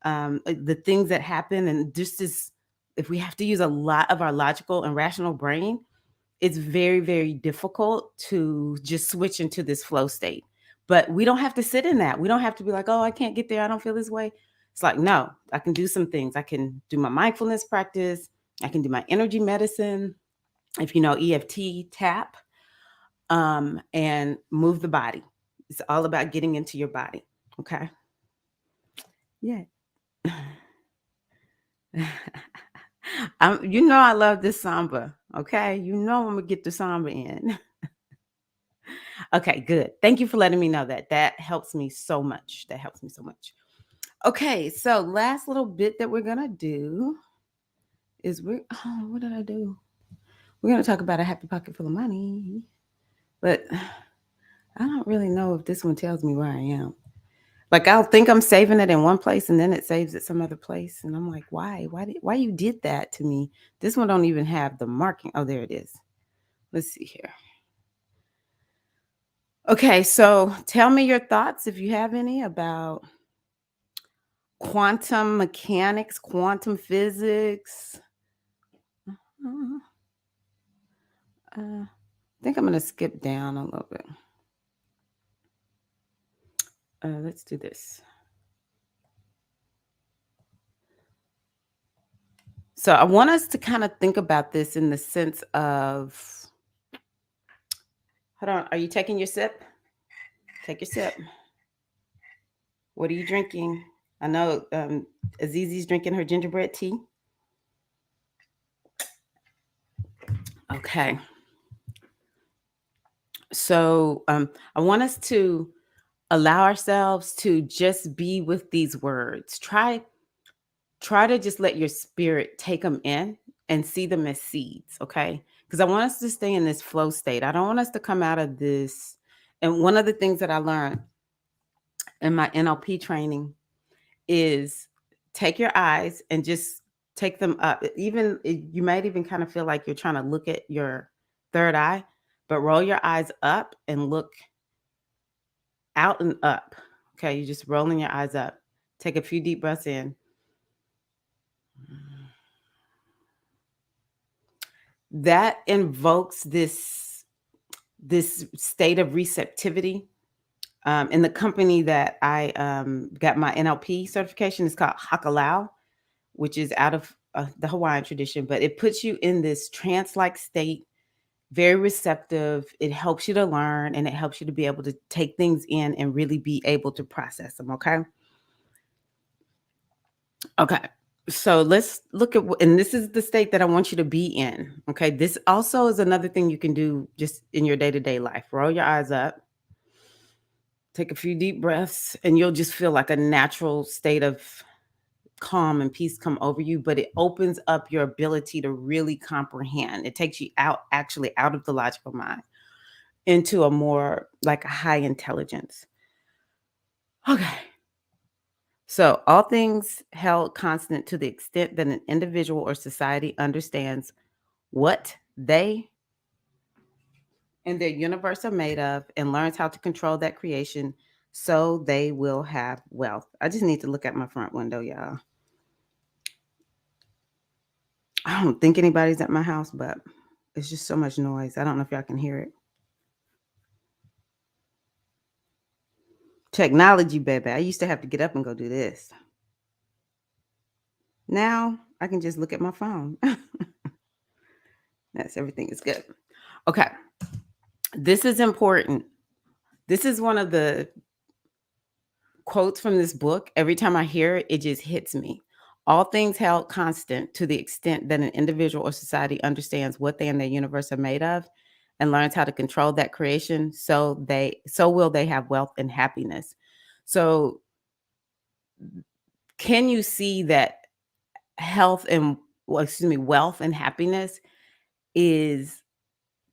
the things that happen and just is if we have to use a lot of our logical and rational brain, it's very, very difficult to just switch into this flow state. But we don't have to sit in that. We don't have to be like, oh, I can't get there. I don't feel this way. It's like, no, I can do some things. I can do my mindfulness practice. I can do my energy medicine. If you know EFT, tap, and move the body. It's all about getting into your body. Okay. Yeah. I love this samba. Okay. I'm going to get the samba in. Okay, good. Thank you for letting me know that. That helps me so much. That helps me so much. Okay, so last little bit that we're gonna do is what did I do? We're gonna talk about a happy pocket full of money, but I don't really know if this one tells me where I am. Like I'll think I'm saving it in one place and then it saves it some other place, and I'm like, why? Why you did that to me? This one don't even have the marking. Oh, there it is. Let's see here. Okay, so tell me your thoughts if you have any about quantum mechanics, quantum physics. Uh, I think I'm going to skip down a little bit. Let's do this. So I want us to kind of think about this in the sense of, hold on, are you taking your sip? Take your sip. What are you drinking? I know Azizi's drinking her gingerbread tea. Okay. So I want us to allow ourselves to just be with these words. Try to just let your spirit take them in and see them as seeds, okay? Because I want us to stay in this flow state. I don't want us to come out of this. And one of the things that I learned in my NLP training is take your eyes and just take them up. You might even kind of feel like you're trying to look at your third eye, but roll your eyes up and look out and up. Okay, you're just rolling your eyes up. Take a few deep breaths in. That invokes this state of receptivity. In the company that I got my NLP certification, is called Hakalau, which is out of the Hawaiian tradition, but it puts you in this trance-like state, very receptive. It helps you to learn and it helps you to be able to take things in and really be able to process them. Okay. Okay. So let's look at, and this is the state that I want you to be in. Okay. This also is another thing you can do just in your day to day life. Roll your eyes up, take a few deep breaths, and you'll just feel like a natural state of calm and peace come over you. But it opens up your ability to really comprehend. It takes you actually out of the logical mind into a more like a high intelligence. Okay. So, all things held constant to the extent that an individual or society understands what they and their universe are made of and learns how to control that creation, so they will have wealth. I just need to look at my front window, y'all. I don't think anybody's at my house, but it's just so much noise. I don't know if y'all can hear it. Technology, baby. I used to have to get up and go do this. Now I can just look at my phone. That's everything is good. Okay. This is important. This is one of the quotes from this book. Every time I hear it, it just hits me. All things held constant to the extent that an individual or society understands what they and their universe are made of and learns how to control that creation, so will they have wealth and happiness. So can you see that wealth and happiness is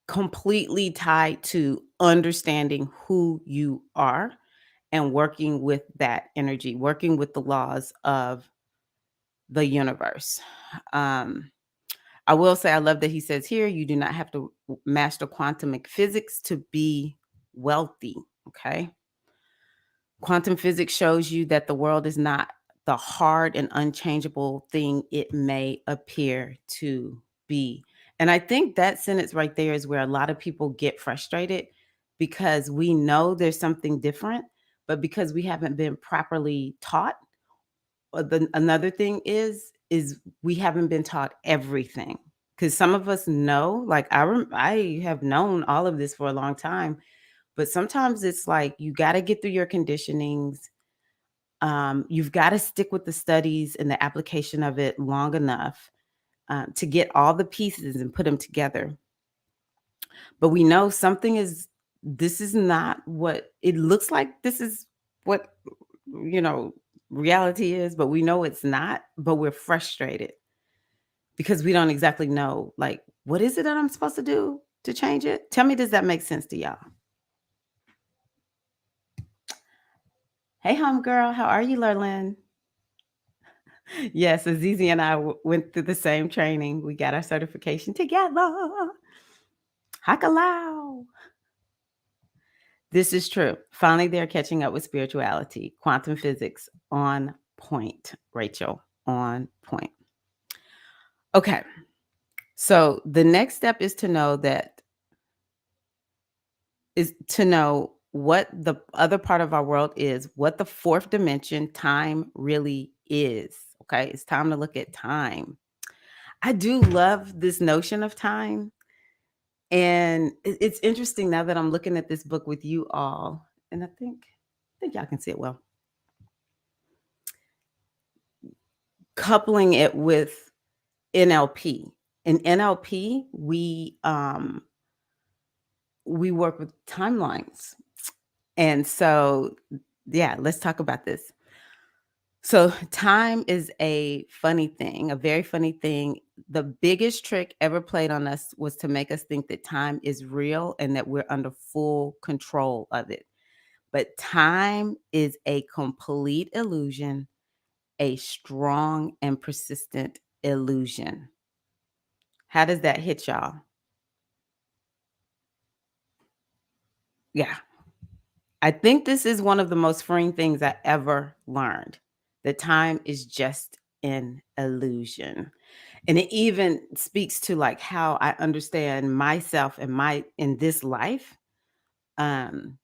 completely tied to understanding who you are and working with that energy, working with the laws of the universe. Um, I will say, I love that he says here, you do not have to master quantum physics to be wealthy. Okay. Quantum physics shows you that the world is not the hard and unchangeable thing it may appear to be. And I think that sentence right there is where a lot of people get frustrated because we know there's something different, but because we haven't been properly taught. Another thing is we haven't been taught everything. Because some of us know, like I have known all of this for a long time, But sometimes it's like you got to get through your conditionings. You've got to stick with the studies and the application of it long enough to get all the pieces and put them together. But we know this is not what it looks like. This is what, you know, reality is, but we know it's not. But we're frustrated because we don't exactly know, like, what is it that I'm supposed to do to change it? Tell me, does that make sense to y'all? Hey, home girl, how are you, Lurlin? Yes, Azizi and I went through the same training. We got our certification together. Hakalau. This is true. Finally, they're catching up with spirituality, quantum physics on point, Rachel, on point. Okay. So the next step is to know what the other part of our world is, what the fourth dimension time really is. Okay. It's time to look at time. I do love this notion of time. And it's interesting now that I'm looking at this book with you all. And I think y'all can see it well. Coupling it with NLP. In NLP, we work with timelines. And so, yeah, let's talk about this. So, time is a funny thing, a very funny thing. The biggest trick ever played on us was to make us think that time is real and that we're under full control of it. But time is a complete illusion, a strong and persistent illusion. How does that hit y'all? Yeah. I think this is one of the most freeing things I ever learned. That time is just an illusion. And it even speaks to like how I understand myself and my in this life. Um,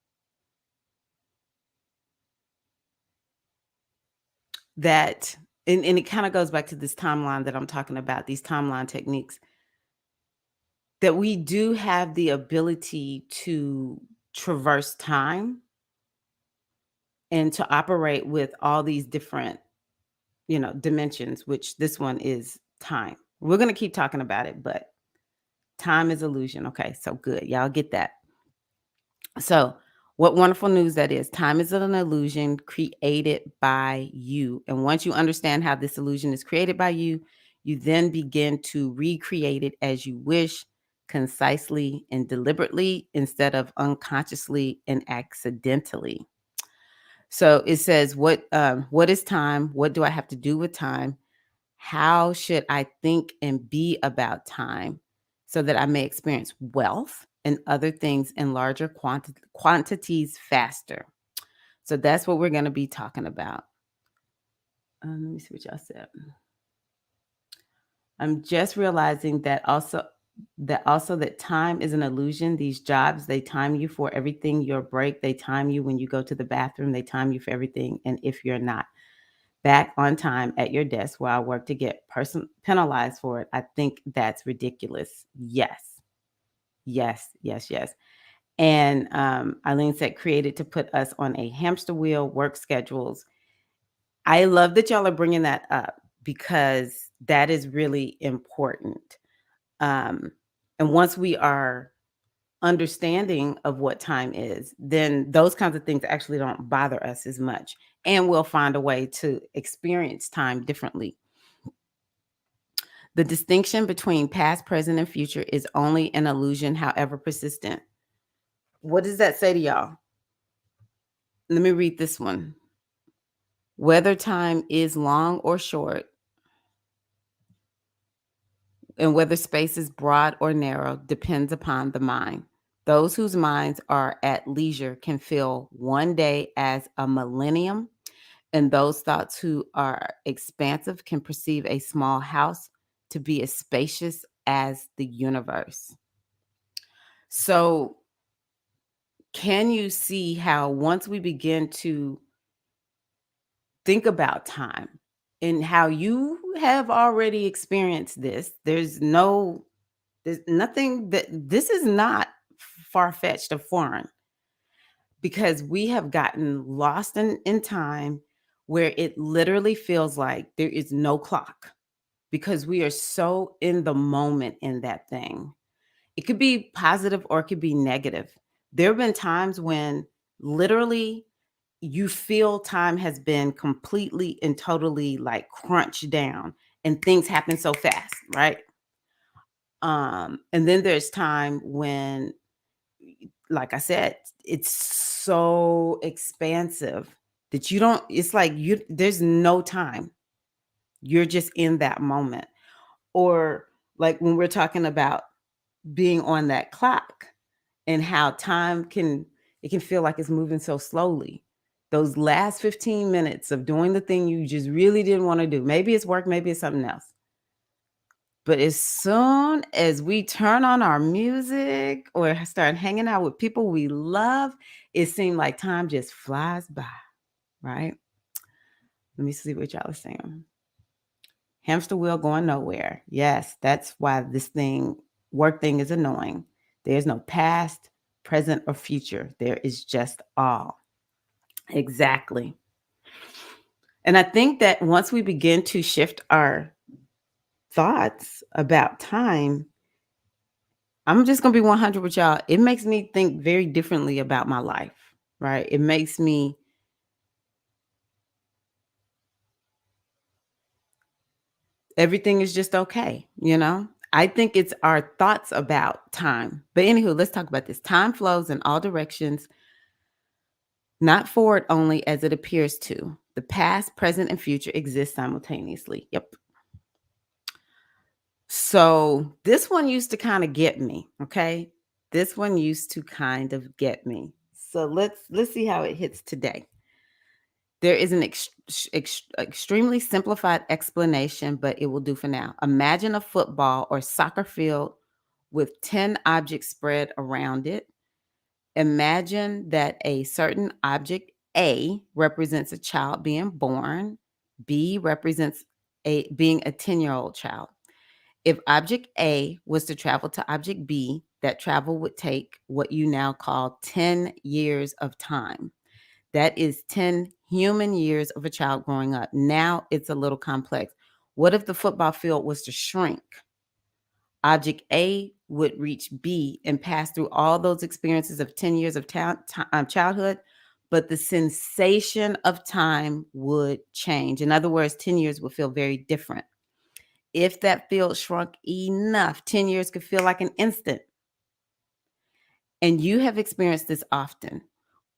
that and it kind of goes back to this timeline that I'm talking about, these timeline techniques, that we do have the ability to traverse time and to operate with all these different, dimensions, which this one is time. We're going to keep talking about it, but time is illusion. Okay, so good. Y'all get that. So, what wonderful news that is. Time is an illusion created by you. And once you understand how this illusion is created by you, you then begin to recreate it as you wish, concisely and deliberately, instead of unconsciously and accidentally. So it says, what is time? What do I have to do with time? How should I think and be about time so that I may experience wealth and other things in larger quantities faster? So that's what we're going to be talking about. Let me see what y'all said. I'm just realizing that time is an illusion. These jobs, they time you for everything. Your break, they time you when you go to the bathroom. They time you for everything. And if you're not back on time at your desk while I work to get penalized for it, I think that's ridiculous. Yes. Yes, yes, yes. And Eileen said, created to put us on a hamster wheel, work schedules. I love that y'all are bringing that up because that is really important. Um, and once we are understanding of what time is, then those kinds of things actually don't bother us as much. And we'll find a way to experience time differently. The distinction between past, present, and future is only an illusion, however persistent. What does that say to y'all? Let me read this one. Whether time is long or short, and whether space is broad or narrow, depends upon the mind. Those whose minds are at leisure can feel one day as a millennium, and those thoughts who are expansive can perceive a small house to be as spacious as the universe. So, can you see how once we begin to think about time and how you have already experienced this, there's nothing that this is not far-fetched or foreign. because we have gotten lost in time where it literally feels like there is no clock because we are so in the moment in that thing. It could be positive or it could be negative. There have been times when literally you feel time has been completely and totally like crunched down and things happen so fast, right? And then there's time when, like I said, it's so expansive that you don't, it's like there's no time. You're just in that moment. Or like when we're talking about being on that clock and how time can, it can feel like it's moving so slowly. Those last 15 minutes of doing the thing you just really didn't want to do. Maybe it's work, maybe it's something else. But as soon as we turn on our music or start hanging out with people we love, it seems like time just flies by, right? Let me see what y'all are saying. Hamster wheel going nowhere. Yes, that's why this work thing is annoying. There's no past, present, or future. There is just all. Exactly. And I think that once we begin to shift our thoughts about time, I'm just going to be 100 with y'all. It makes me think very differently about my life, right? It makes me, everything is just okay, you know? I think it's our thoughts about time. But anywho, let's talk about this. Time flows in all directions, not forward only as it appears to. The past, present, and future exist simultaneously. Yep. So this one used to kind of get me, okay? This one used to kind of get me. So let's see how it hits today. There is an extremely simplified explanation, but it will do for now. Imagine a football or soccer field with 10 objects spread around it. Imagine that a certain object A represents a child being born, B represents being a 10-year-old child. If object A was to travel to object B, that travel would take what you now call 10 years of time. That is 10 human years of a child growing up. Now it's a little complex. What if the football field was to shrink? Object A would reach B and pass through all those experiences of 10 years of childhood, but the sensation of time would change. In other words, 10 years would feel very different. If that field shrunk enough, 10 years could feel like an instant. And you have experienced this often.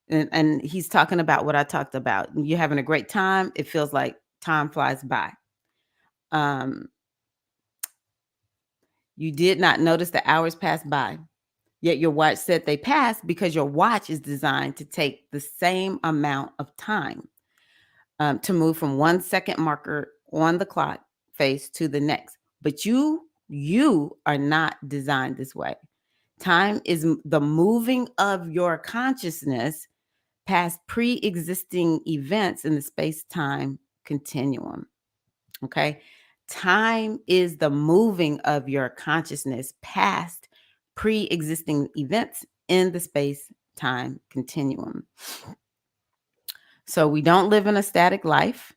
And he's talking about what I talked about. You're having a great time. It feels like time flies by. Um, you did not notice the hours pass by, yet your watch said they passed because your watch is designed to take the same amount of time to move from 1 second marker on the clock face to the next. But you are not designed this way. Time is the moving of your consciousness past pre-existing events in the space-time continuum. Okay? Time is the moving of your consciousness past pre-existing events in the space-time continuum. So we don't live in a static life,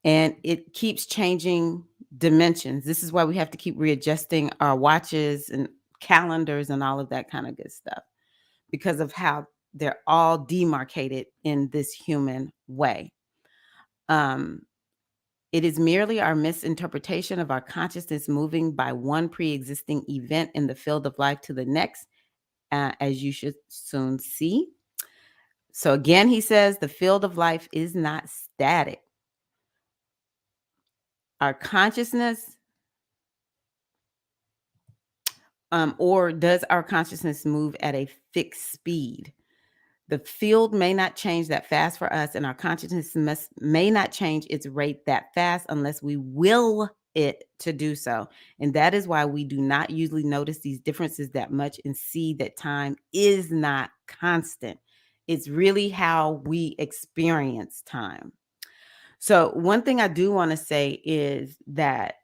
and it keeps changing dimensions. This is why we have to keep readjusting our watches and calendars and all of that kind of good stuff, because of how they're all demarcated in this human way. It is merely our misinterpretation of our consciousness moving by one pre-existing event in the field of life to the next, as you should soon see. So again, he says the field of life is not static. Our consciousness, or does our consciousness move at a fixed speed? The field may not change that fast for us, and our consciousness may not change its rate that fast unless we will it to do so. And that is why we do not usually notice these differences that much and see that time is not constant. It's really how we experience time. So one thing I do want to say is that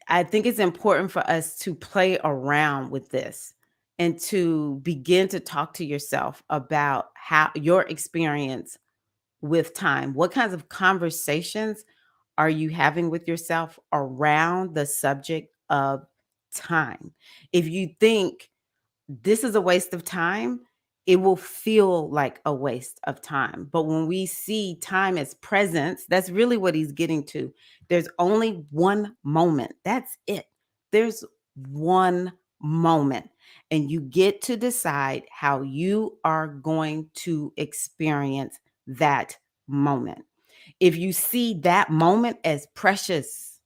I think it's important for us to play around with this. and to begin to talk to yourself about how your experience with time. What kinds of conversations are you having with yourself around the subject of time? If you think this is a waste of time, it will feel like a waste of time. But when we see time as presence, that's really what he's getting to. There's only one moment. That's it. There's one moment. And you get to decide how you are going to experience that moment. If you see that moment as precious,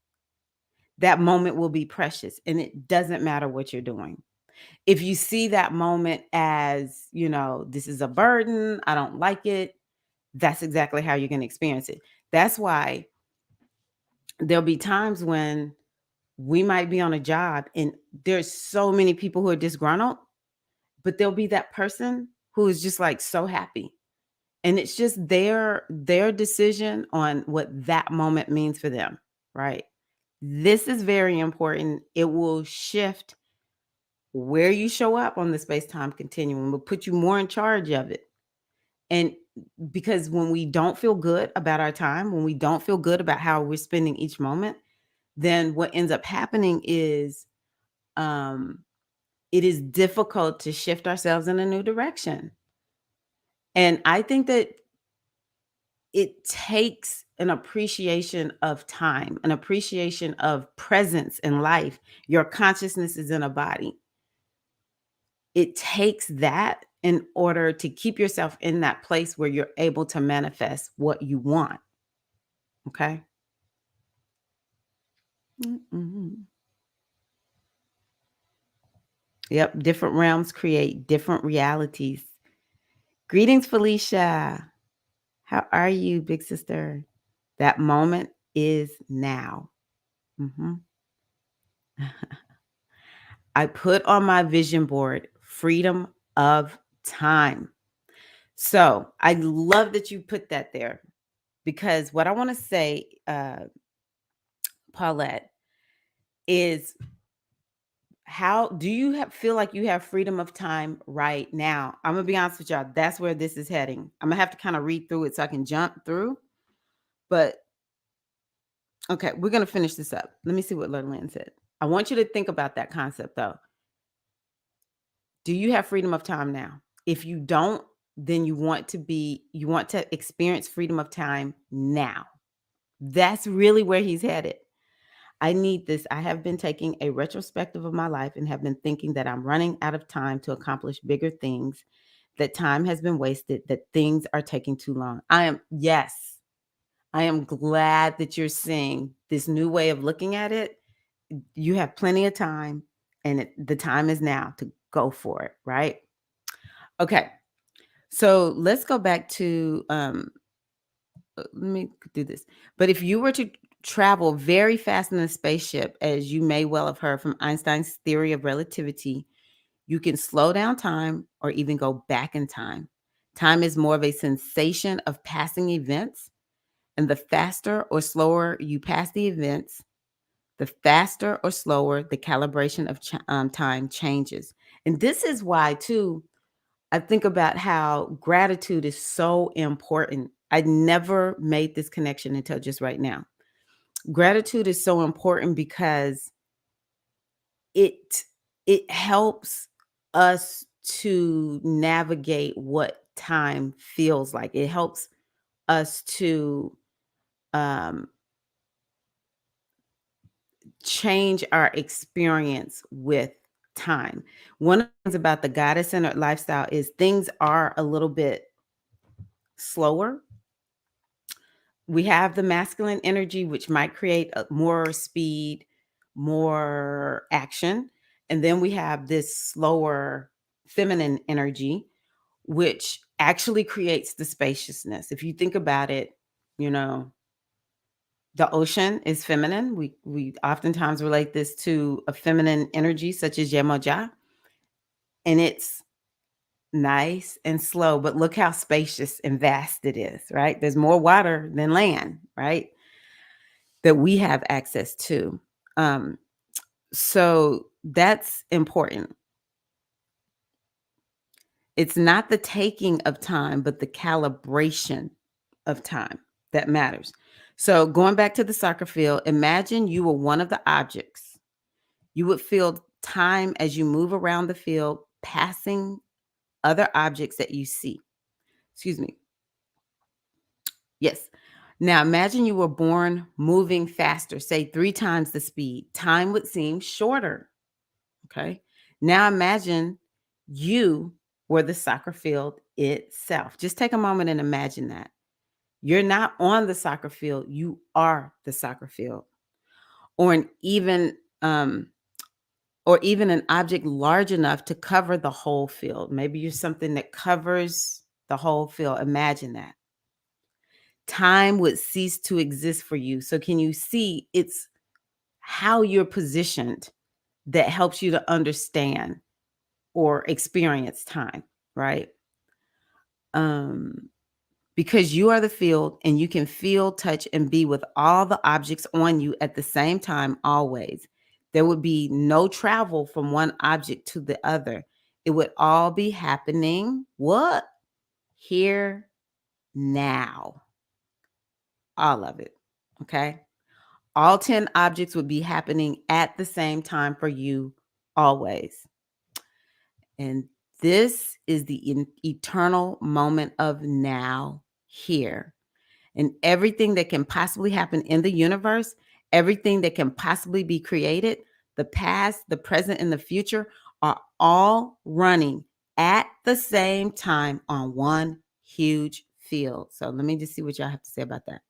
that moment will be precious. And it doesn't matter what you're doing. If you see that moment as, this is a burden, I don't like it, that's exactly how you're going to experience it. That's why there'll be times when we might be on a job and there's so many people who are disgruntled, but there'll be that person who is just like so happy. And it's just their decision on what that moment means for them, right? This is very important. It will shift where you show up on the space-time continuum, will put you more in charge of it. And because when we don't feel good about our time, when we don't feel good about how we're spending each moment, then what ends up happening is um, it is difficult to shift ourselves in a new direction. And I think that it takes an appreciation of time, an appreciation of presence in life. Your consciousness is in a body. It takes that in order to keep yourself in that place where you're able to manifest what you want. Okay. Mhm. Yep. Different realms create different realities. Greetings, Felicia. How are you, big sister? That moment is now. Mhm. I put on my vision board freedom of time. So I love that you put that there because what I want to say, Paulette, is how do you feel like you have freedom of time right now? I'm gonna be honest with y'all. That's where this is heading. I'm gonna have to kind of read through it so I can jump through. But okay, we're gonna finish this up. Let me see what Lurleen said. I want you to think about that concept though. Do you have freedom of time now? If you don't, then you want to experience freedom of time now. That's really where he's headed. I need this. I have been taking a retrospective of my life and have been thinking that I'm running out of time to accomplish bigger things, that time has been wasted, that things are taking too long. Yes, I am glad that you're seeing this new way of looking at it. You have plenty of time, and the time is now to go for it, right? Okay. So let's go back to let me do this. But if you were to travel very fast in a spaceship, as you may well have heard from Einstein's theory of relativity, you can slow down time or even go back in time. Time is more of a sensation of passing events, and the faster or slower you pass the events, the faster or slower the calibration of time changes. And this is why, too, I think about how gratitude is so important. I never made this connection until just right now. Gratitude is so important because it it helps us to navigate what time feels like. It helps us to um, change our experience with time. One of the things about the goddess centered lifestyle is things are a little bit slower. We have the masculine energy, which might create more speed, more action. And then we have this slower feminine energy, which actually creates the spaciousness. If you think about it, you know, the ocean is feminine. We oftentimes relate this to a feminine energy such as Yemoja, and it's nice and slow, but look how spacious and vast it is, right? There's more water than land, right? That we have access to. So that's important. It's not the taking of time, but the calibration of time that matters. So, going back to the soccer field, imagine you were one of the objects. You would feel time as you move around the field, passing other objects that you see. Excuse me. Yes. Now, imagine you were born moving faster, say 3 times the speed. Time would seem shorter. Okay. Now, imagine you were the soccer field itself. Just take a moment and imagine that. You're not on the soccer field, you are the soccer field. Or an even or even an object large enough to cover the whole field. Maybe you're something that covers the whole field. Imagine that. Time would cease to exist for you. So can you see it's how you're positioned that helps you to understand or experience time, right? Um because you are the field and you can feel, touch, and be with all the objects on you at the same time, always. There would be no travel from one object to the other. It would all be happening, what? Here, now. All of it. Okay. All 10 objects would be happening at the same time for you, always. And this is the eternal moment of now, here. And everything that can possibly happen in the universe, everything that can possibly be created, the past, the present, and the future are all running at the same time on one huge field. So let me just see what y'all have to say about that.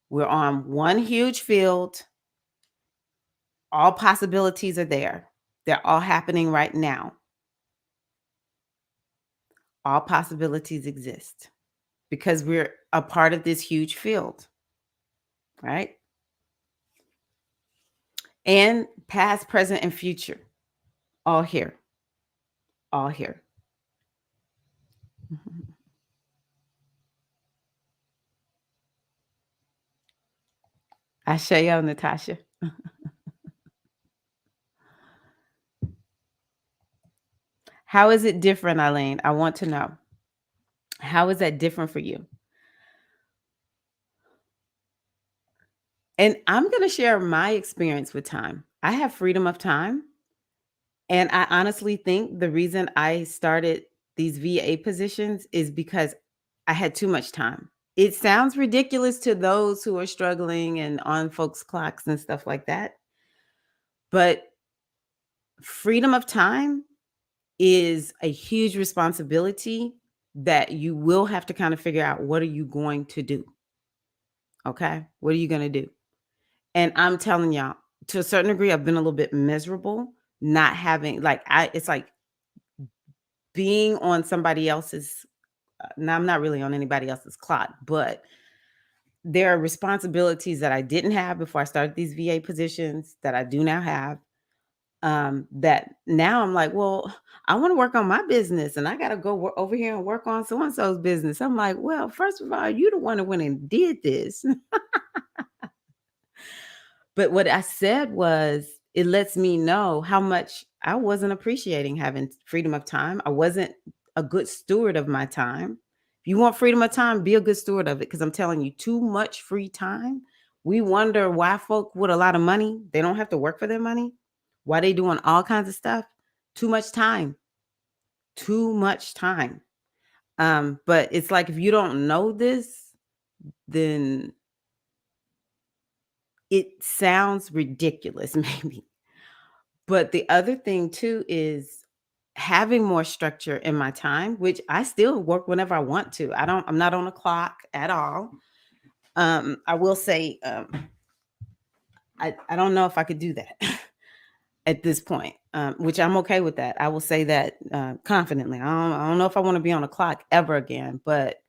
We're on one huge field. All possibilities are there. They're all happening right now. All possibilities exist because we're a part of this huge field, right? And past, present, and future, all here, all here. Asheo, Natasha. How is it different, Eileen? I want to know. How is that different for you? And I'm going to share my experience with time. I have freedom of time. And I honestly think the reason I started these VA positions is because I had too much time. It sounds ridiculous to those who are struggling and on folks' clocks and stuff like that. But freedom of time is a huge responsibility that you will have to kind of figure out, what are you going to do? Okay. What are you going to do? And I'm telling y'all, to a certain degree, I've been a little bit miserable not having, like, it's like being on somebody else's, now I'm not really on anybody else's clock, but there are responsibilities that I didn't have before I started these VA positions that I do now have. That now I'm like, well, I want to work on my business and I got to go over here and work on so and so's business. I'm like, well, first of all, you the one that went and did this. But what I said was, it lets me know how much I wasn't appreciating having freedom of time. I wasn't a good steward of my time. If you want freedom of time, be a good steward of it. Because I'm telling you, too much free time. We wonder why folk with a lot of money, they don't have to work for their money. Why they doing all kinds of stuff. Too much time. Too much time. But it's like, if you don't know this, then it sounds ridiculous, maybe. But the other thing too is having more structure in my time, which I still work whenever I want to. I'm not on a clock at all. I will say, I don't know if I could do that at this point, which I'm okay with that. I will say that confidently. I don't know if I want to be on a clock ever again, but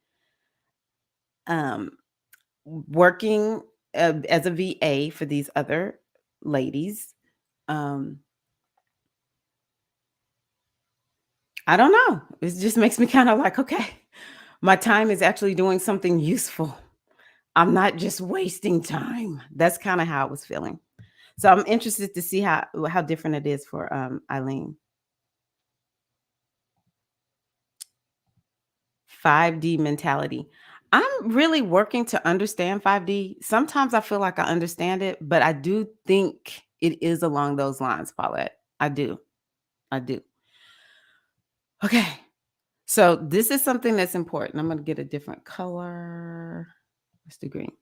working as a VA for these other ladies, I don't know. It just makes me kind of like, okay, my time is actually doing something useful. I'm not just wasting time. That's kind of how I was feeling. So I'm interested to see how different it is for Eileen. 5D mentality. I'm really working to understand 5D. Sometimes I feel like I understand it, but I do think it is along those lines, Paulette. I do. I do. Okay. So this is something that's important. I'm going to get a different color. Let's do green.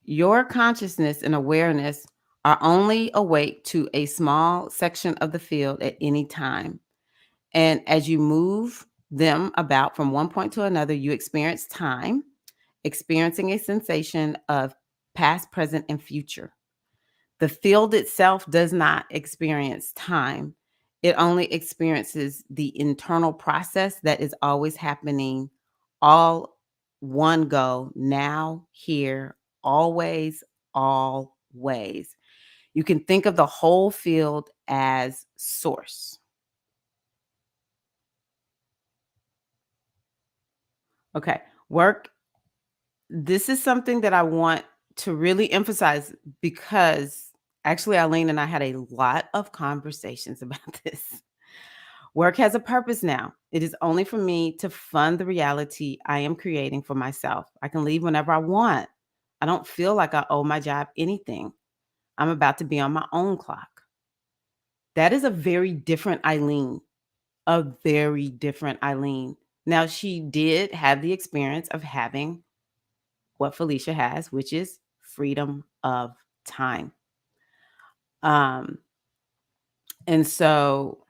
Your consciousness and awareness are only awake to a small section of the field at any time. And as you move them about from one point to another, you experience time, experiencing a sensation of past, present, and future. The field itself does not experience time. It only experiences the internal process that is always happening, all one go, now, here, always, always. You can think of the whole field as source. Okay. Work. This is something that I want to really emphasize because actually Eileen and I had a lot of conversations about this. Work has a purpose now. It is only for me to fund the reality I am creating for myself. I can leave whenever I want. I don't feel like I owe my job anything. I'm about to be on my own clock. That is a very different Eileen, a very different Eileen. Now, she did have the experience of having what Felicia has, which is freedom of time. Um, and so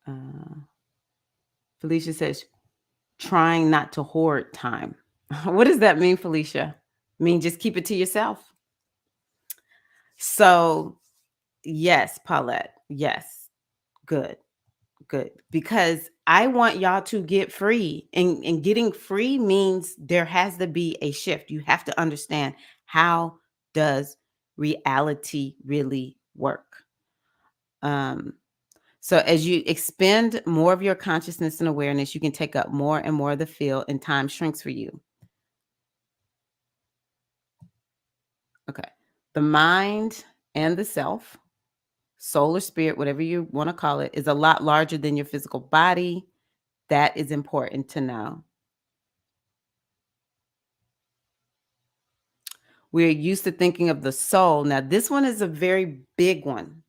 uh, Felicia says, trying not to hoard time. What does that mean, Felicia? Mean just keep it to yourself? So, yes, Paulette. Yes. Good. Good. Because I want y'all to get free. And getting free means there has to be a shift. You have to understand, how does reality really work? Um, so as you expend more of your consciousness and awareness, you can take up more and more of the field and time shrinks for you. Okay. The mind and the self, soul or spirit, whatever you want to call it, is a lot larger than your physical body. That is important to know. We're used to thinking of the soul. Now, this one is a very big one.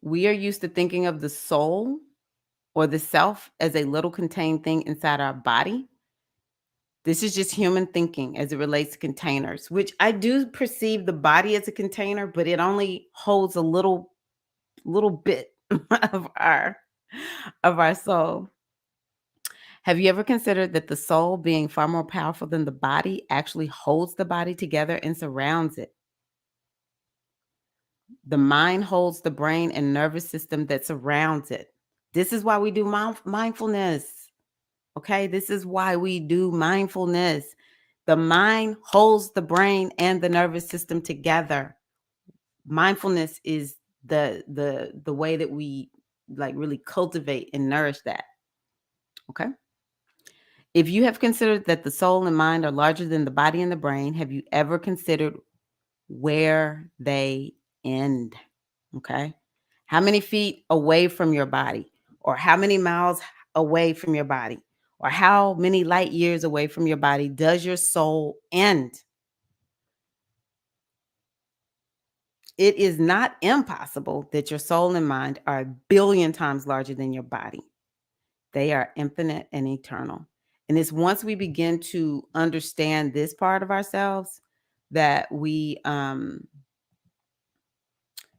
We are used to thinking of the soul or the self as a little contained thing inside our body. This is just human thinking as it relates to containers, which I do perceive the body as a container, but it only holds a little bit of our soul. Have you ever considered that the soul, being far more powerful than the body, actually holds the body together and surrounds it? The mind holds the brain and nervous system that surrounds it. This is why we do mindfulness. Okay, this is why we do mindfulness. The mind holds the brain and the nervous system together. Mindfulness is the way that we like really cultivate and nourish that. Okay? If you have considered that the soul and mind are larger than the body and the brain, have you ever considered where they end? Okay? How many feet away from your body, or how many miles away from your body, or how many light years away from your body does your soul end? It is not impossible that your soul and mind are a billion times larger than your body. They are infinite and eternal. And it's once we begin to understand this part of ourselves that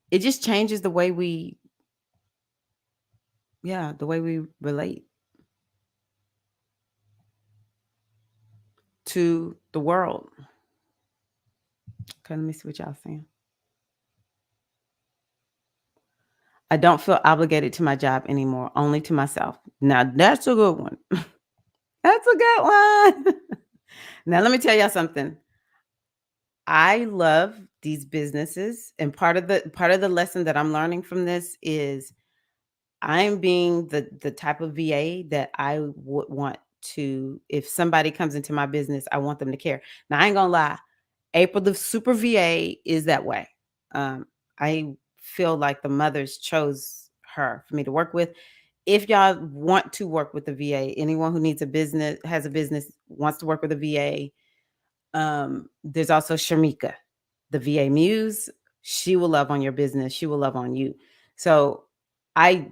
it just changes the way the way we relate to the world. Okay, let me see what y'all saying. I don't feel obligated to my job anymore, only to myself. Now, that's a good one. That's a good one. Now, let me tell y'all something. I love these businesses, and part of the lesson that I'm learning from this is I'm being the type of VA that I would want to. If somebody comes into my business, I want them to care. Now, I ain't gonna lie, April, the super VA, is that way. I feel like the mothers chose her for me to work with. If y'all want to work with the VA, anyone who needs a business, has a business, wants to work with a VA, there's also Shamika, the VA Muse. She will love on your business. She will love on you. So I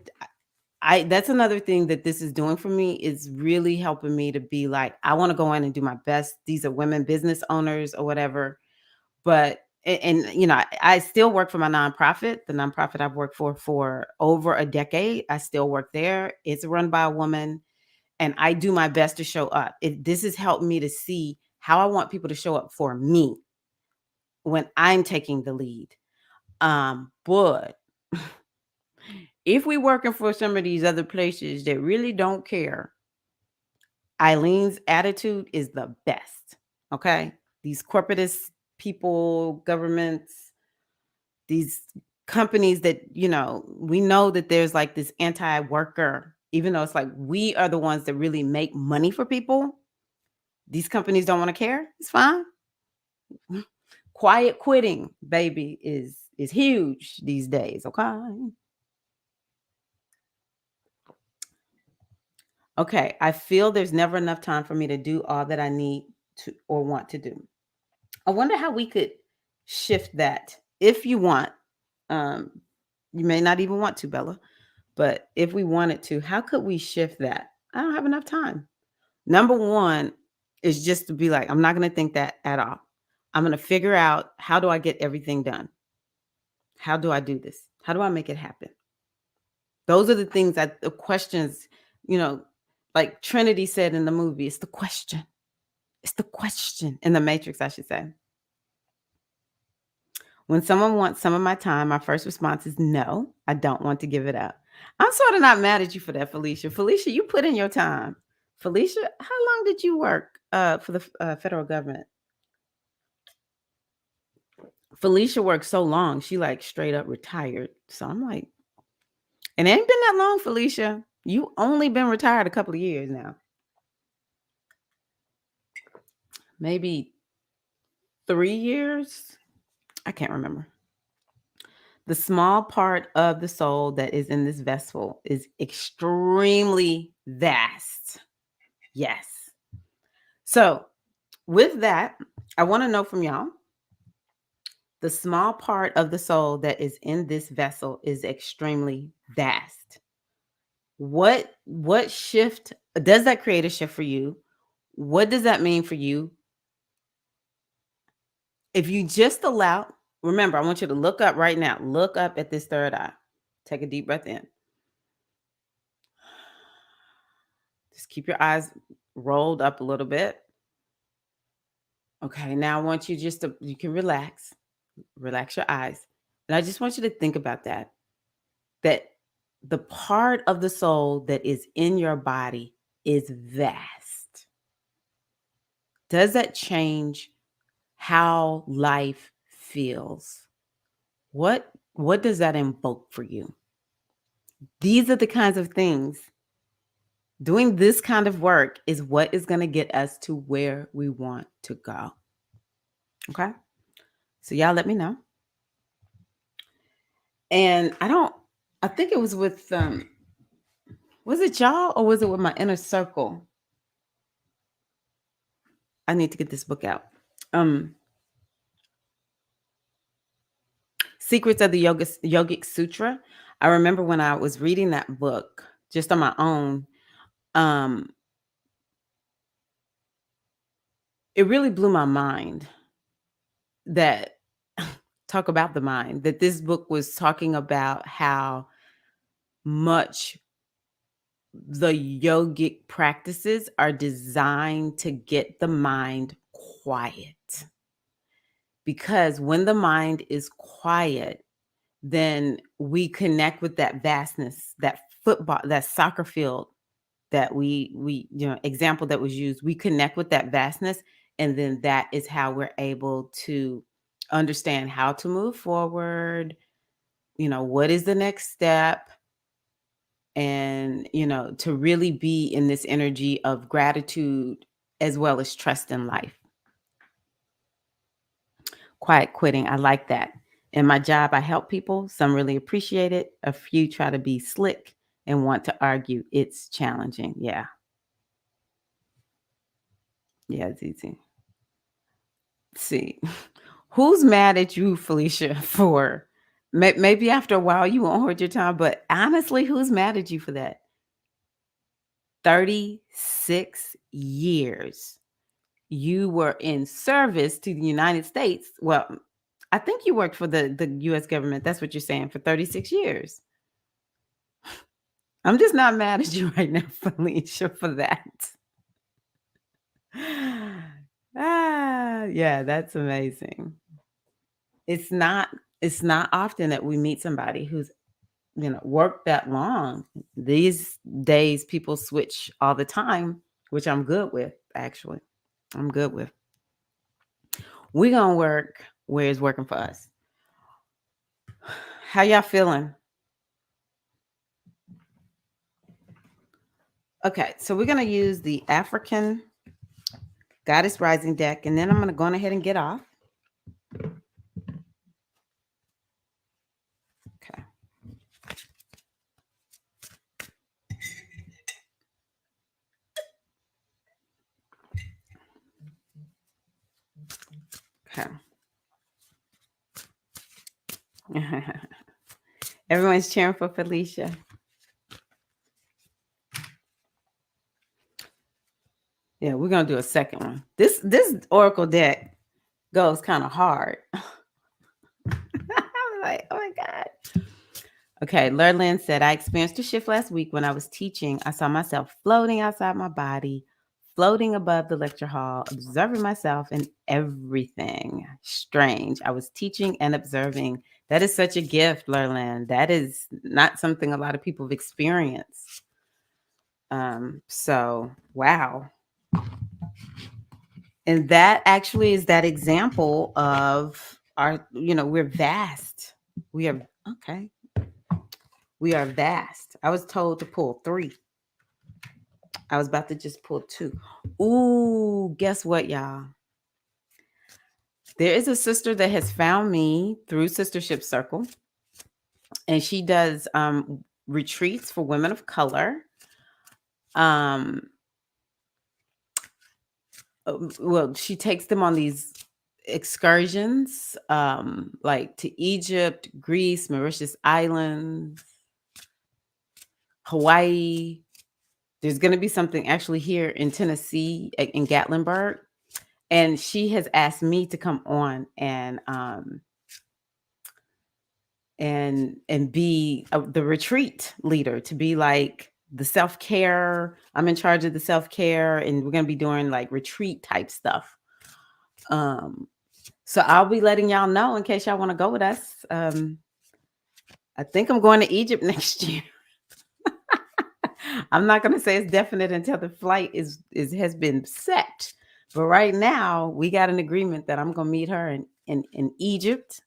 that's another thing that this is doing for me, is really helping me to be like, I want to go in and do my best. These are women business owners or whatever. But I still work for my nonprofit, the nonprofit I've worked for over a decade. I still work there. It's run by a woman, and I do my best to show up. This has helped me to see how I want people to show up for me when I'm taking the lead. But if we working for some of these other places that really don't care, Eileen's attitude is the best. Okay. These corporatist people, governments, these companies that, we know that there's like this anti-worker, even though it's like we are the ones that really make money for people. These companies don't want to care. It's fine. Quiet quitting, baby, is huge these days. Okay, I feel there's never enough time for me to do all that I need to or want to do. I wonder how we could shift that. If you want, um, you may not even want to, Bella, but if we wanted to, how could we shift that? I don't have enough time. Number one is just to be like, I'm not going to think that at all. I'm going to figure out, how do I get everything done? How do I do this? How do I make it happen? Those are the things, the questions, you know, like Trinity said in the movie, it's the question. It's the question in the Matrix, I should say. When someone wants some of my time, my first response is no, I don't want to give it up. I'm sort of not mad at you for that, Felicia. Felicia, you put in your time. Felicia, how long did you work for the federal government? Felicia worked so long, she like straight up retired. So I'm like, it ain't been that long, Felicia. You only been retired a couple of years now. Maybe 3 years. I can't remember. The small part of the soul that is in this vessel is extremely vast. Yes. So, with that, I want to know from y'all, the small part of the soul that is in this vessel is extremely vast. What shift does that create? A shift for you? What does that mean for you? If you just allow, remember, I want you to look up right now. Look up at this third eye. Take a deep breath in. Just keep your eyes rolled up a little bit. Okay, now I want you you can relax your eyes. And I just want you to think about that the part of the soul that is in your body is vast. Does that change how life feels? What does that invoke for you? These are the kinds of things. Doing this kind of work is what is going to get us to where we want to go. Okay? So y'all let me know. And I think it was with was it y'all or was it with my inner circle? I need to get this book out. Secrets of the Yogic Sutra. I remember when I was reading that book just on my own, it really blew my mind that talk about the mind, that this book was talking about how much the yogic practices are designed to get the mind quiet. Because when the mind is quiet, then we connect with that vastness, that football, that soccer field that we example that was used. We connect with that vastness, and then that is how we're able to understand how to move forward. What is the next step? And to really be in this energy of gratitude as well as trust in life. Quiet quitting, I like that. In my job, I help people. Some really appreciate it. A few try to be slick and want to argue. It's challenging. Yeah. Yeah, it's easy. See, who's mad at you, Felicia, for maybe after a while you won't hold your tongue, but honestly, who's mad at you for that? 36 years. You were in service to the United States. Well, I think you worked for the US government. That's what you're saying, for 36 years. I'm just not mad at you right now, Felicia, for that. Yeah, that's amazing. It's not it's not often that we meet somebody who's, worked that long. These days people switch all the time, which I'm good with, actually. I'm good with. We're gonna work where it's working for us. How y'all feeling? Okay, so we're gonna use the African Goddess Rising deck, and then I'm gonna go on ahead and get off. Okay. Okay. Everyone's cheering for Felicia. Yeah, we're gonna do a second one. This Oracle deck goes kind of hard. I'm like, oh my God. Okay, Lurlin said, I experienced a shift last week when I was teaching. I saw myself floating outside my body, floating above the lecture hall, observing myself and everything. Strange. I was teaching and observing. That is such a gift, Lurlin. That is not something a lot of people have experienced. So wow. And that actually is that example of our, we're vast. We are okay. We are vast. I was told to pull 3. I was about to just pull 2. Ooh, guess what, y'all? There is a sister that has found me through Sistership Circle, and she does retreats for women of color. Well, she takes them on these excursions, like to Egypt, Greece, Mauritius Islands, Hawaii. There's going to be something actually here in Tennessee, in Gatlinburg, and she has asked me to come on and be the retreat leader, to be like the self-care. I'm in charge of the self-care, and we're going to be doing like retreat type stuff. So I'll be letting y'all know in case y'all want to go with us. I think I'm going to Egypt next year. I'm not going to say it's definite until the flight has been set. But right now, we got an agreement that I'm going to meet her in Egypt,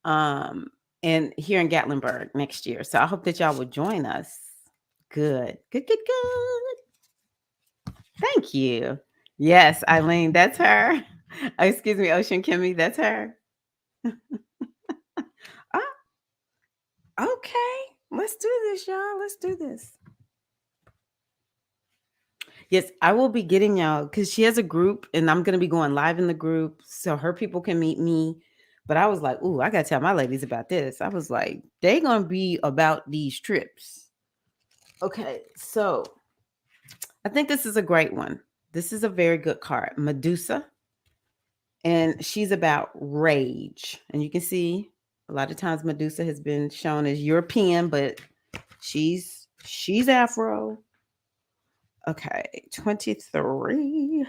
and here in Gatlinburg next year. So I hope that y'all will join us. Good. Thank you. Yes, Eileen, that's her. Oh, excuse me, Ocean Kimmy, that's her. Okay, let's do this, y'all. Let's do this. Yes, I will be getting y'all, because she has a group and I'm going to be going live in the group so her people can meet me. But I was like, ooh, I got to tell my ladies about this. I was like, they going to be about these trips. Okay, so I think this is a great one. This is a very good card, Medusa. And she's about rage. And you can see a lot of times Medusa has been shown as European, but she's Afro. Okay, 23.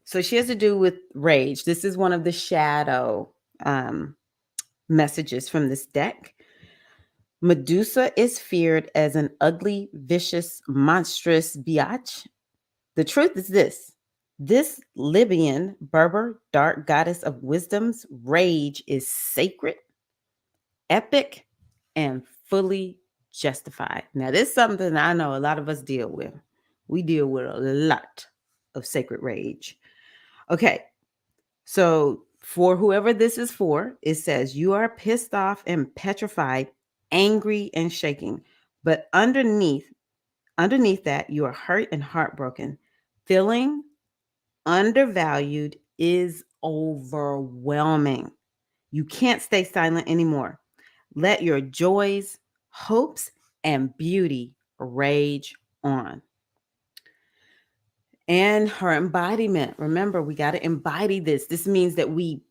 So she has to do with rage. This is one of the shadow messages from this deck. Medusa is feared as an ugly, vicious, monstrous biatch. The truth is this Libyan, Berber, dark goddess of wisdom's rage is sacred, epic, and fully justified. Now, this is something I know a lot of us deal with. We deal with a lot of sacred rage. Okay. So, for whoever this is for, it says, you are pissed off and petrified, angry and shaking. But underneath that, you are hurt and heartbroken. Feeling undervalued is overwhelming. You can't stay silent anymore. Let your joys, hopes, and beauty rage on. And her embodiment. Remember, we got to embody this. This means that we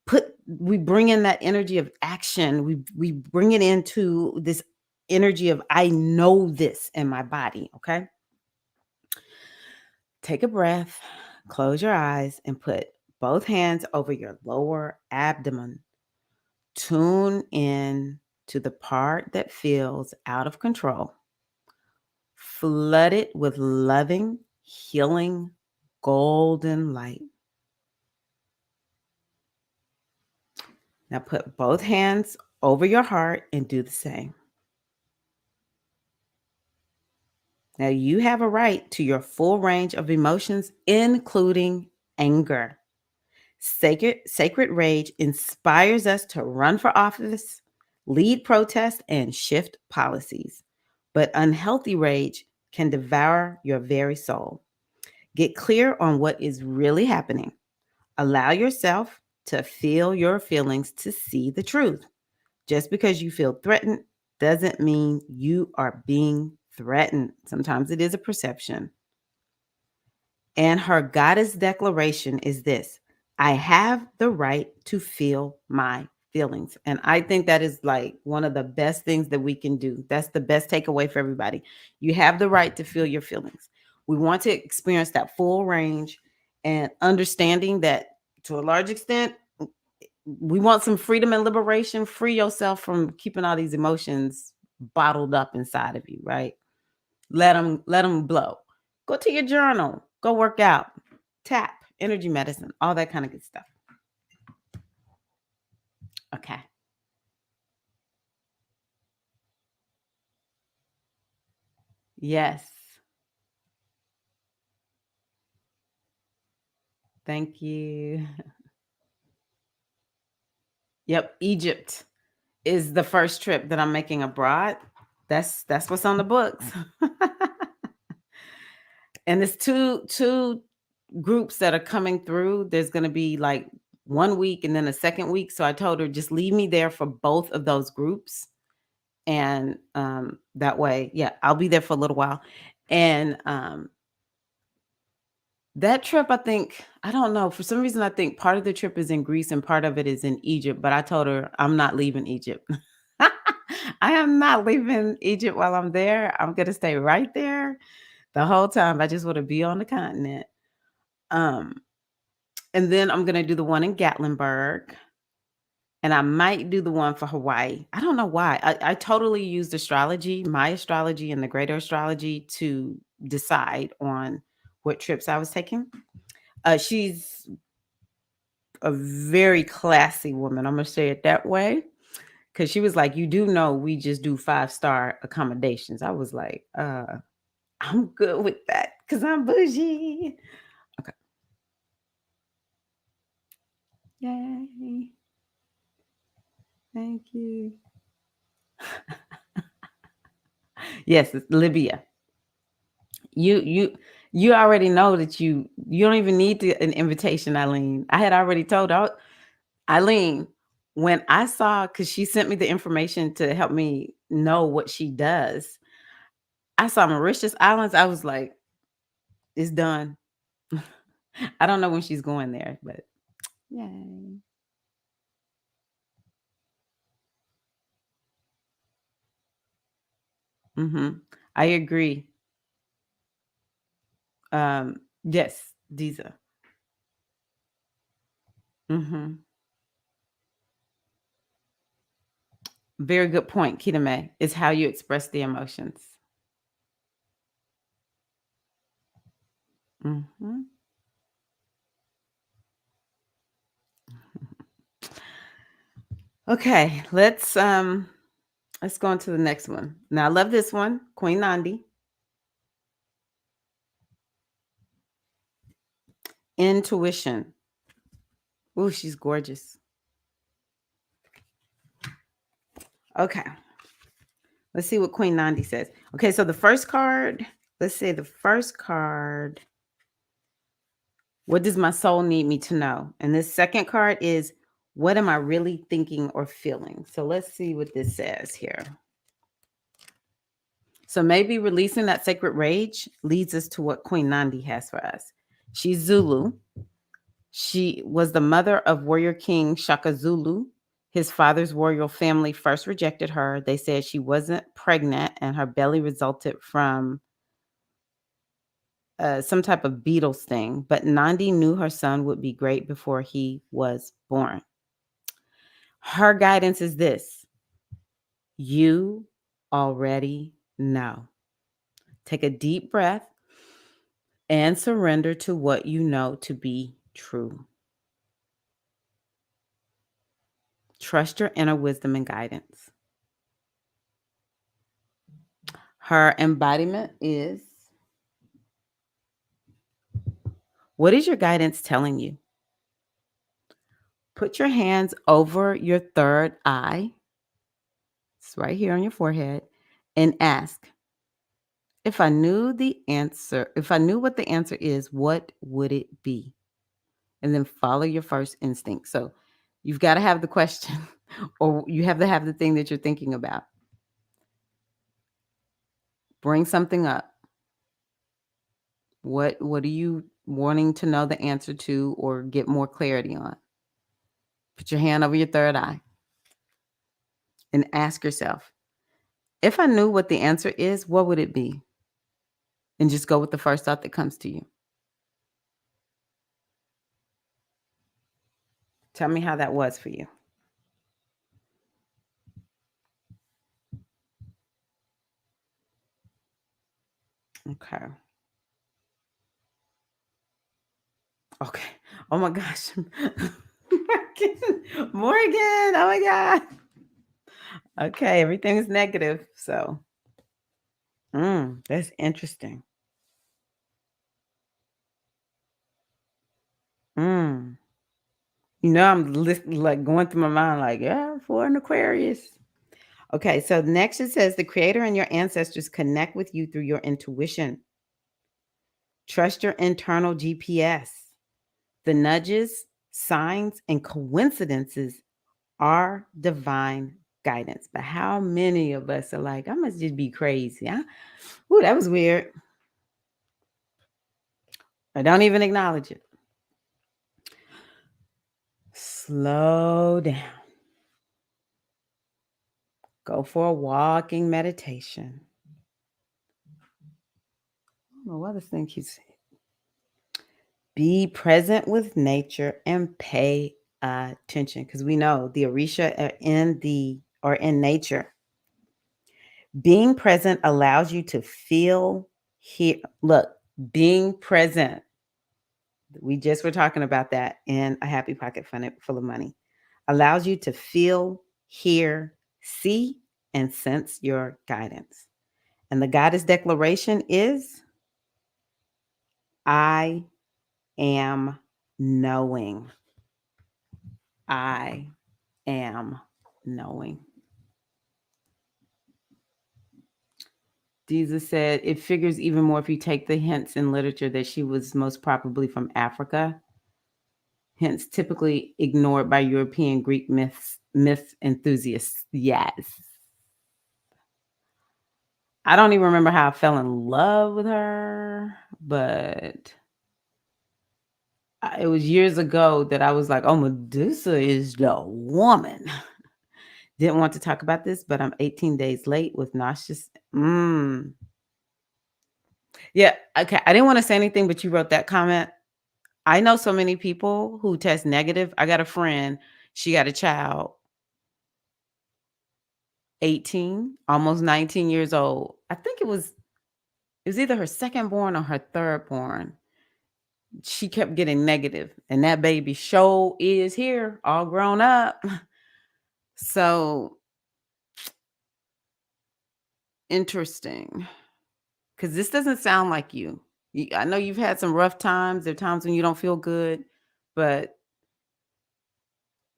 bring in that energy of action. We bring it into this energy of I know this in my body, okay? Take a breath, close your eyes, and put both hands over your lower abdomen. Tune in to the part that feels out of control. Flood it with loving, healing, golden light. Now put both hands over your heart and do the same. Now you have a right to your full range of emotions, including anger. Sacred rage inspires us to run for office, lead protests, and shift policies. But unhealthy rage can devour your very soul. Get clear on what is really happening. Allow yourself to feel your feelings to see the truth. Just because you feel threatened doesn't mean you are being threatened. Sometimes it is a perception. And her goddess declaration is this: I have the right to feel my feelings. And I think that is like one of the best things that we can do. That's the best takeaway for everybody. You have the right to feel your feelings. We want to experience that full range and understanding that to a large extent, we want some freedom and liberation. Free yourself from keeping all these emotions bottled up inside of you, right? Let them blow. Go to your journal, go work out, tap, energy medicine, all that kind of good stuff. Okay. Yes. Thank you. Yep, Egypt is the first trip that I'm making abroad. That's what's on the books. And it's two groups that are coming through. There's going to be like 1 week and then a second week. So I told her just leave me there for both of those groups. And that way, yeah, I'll be there for a little while. And that trip, I think, I don't know, for some reason I think part of the trip is in Greece and part of it is in Egypt, but I told her I'm not leaving Egypt. I am not leaving Egypt while I'm there. I'm going to stay right there the whole time. I just want to be on the continent. Um and then I'm going to do the one in Gatlinburg. And I might do the one for Hawaii. I don't know why. I totally used astrology, my astrology and the greater astrology to decide on what trips I was taking. She's a very classy woman. I'm going to say it that way. Because she was like, you do know we just do 5-star accommodations. I was like, I'm good with that because I'm bougie. Okay. Yay. Thank you. Yes, it's Libya. You already know that you don't even need an invitation, Eileen. I had already told Eileen when I saw, because she sent me the information to help me know what she does. I saw Mauritius Islands. I was like, it's done. I don't know when she's going there, but yay. I agree. Yes, Diza. hmm Very good point, Kitame. Is how you express the emotions. hmm Okay, let's go on to the next one. Now, I love this one, Queen Nandi. Intuition. Ooh, she's gorgeous. Okay. Let's see what Queen Nandi says. Okay, so the first card, let's say the first card, what does my soul need me to know? And this second card is, what am I really thinking or feeling? So let's see what this says here. So maybe releasing that sacred rage leads us to what Queen Nandi has for us. She's Zulu. She was the mother of warrior king Shaka Zulu. His father's royal family first rejected her. They said she wasn't pregnant and her belly resulted from some type of beetle sting. But Nandi knew her son would be great before he was born. Her guidance is this: you already know. Take a deep breath and surrender to what you know to be true. Trust your inner wisdom and guidance. Her embodiment is, what is your guidance telling you? Put your hands over your third eye. It's right here on your forehead. And ask, if I knew what the answer is, what would it be? And then follow your first instinct. So you've got to have the question or you have to have the thing that you're thinking about. Bring something up. What are you wanting to know the answer to or get more clarity on? Put your hand over your third eye and ask yourself, if I knew what the answer is, what would it be? And just go with the first thought that comes to you. Tell me how that was for you. Okay. Okay. Oh my gosh. Morgan. Oh my God. Okay. Everything is negative. So, that's interesting. Mm. I'm like going through my mind, like, yeah, for an Aquarius. Okay. So next it says the creator and your ancestors connect with you through your intuition. Trust your internal GPS. The nudges, signs, and coincidences are divine guidance. But how many of us are like, I must just be crazy? Ooh, that was weird. I don't even acknowledge it. Slow down. Go for a walking meditation. I don't know what this thing keeps saying. Be present with nature and pay attention, because we know the Orisha are in nature. Being present allows you to feel here. Look, being present. We just were talking about that in A Happy Pocket Full of Money. Allows you to feel, hear, see, and sense your guidance. And the goddess declaration is, I am knowing. I am knowing. Jesus said, it figures even more if you take the hints in literature that she was most probably from Africa, hence typically ignored by European Greek myth enthusiasts. Yes. I don't even remember how I fell in love with her, but it was years ago that I was like, oh, Medusa is the woman. Didn't want to talk about this, but I'm 18 days late with nauseous. Yeah, okay. I didn't want to say anything, but you wrote that comment. I know so many people who test negative. I got a friend, she got a child, 18, almost 19 years old. I think it was either her second born or her third born. She kept getting negative, and that baby show is here, all grown up. So interesting, because this doesn't sound like you. I know you've had some rough times. There are times when you don't feel good, but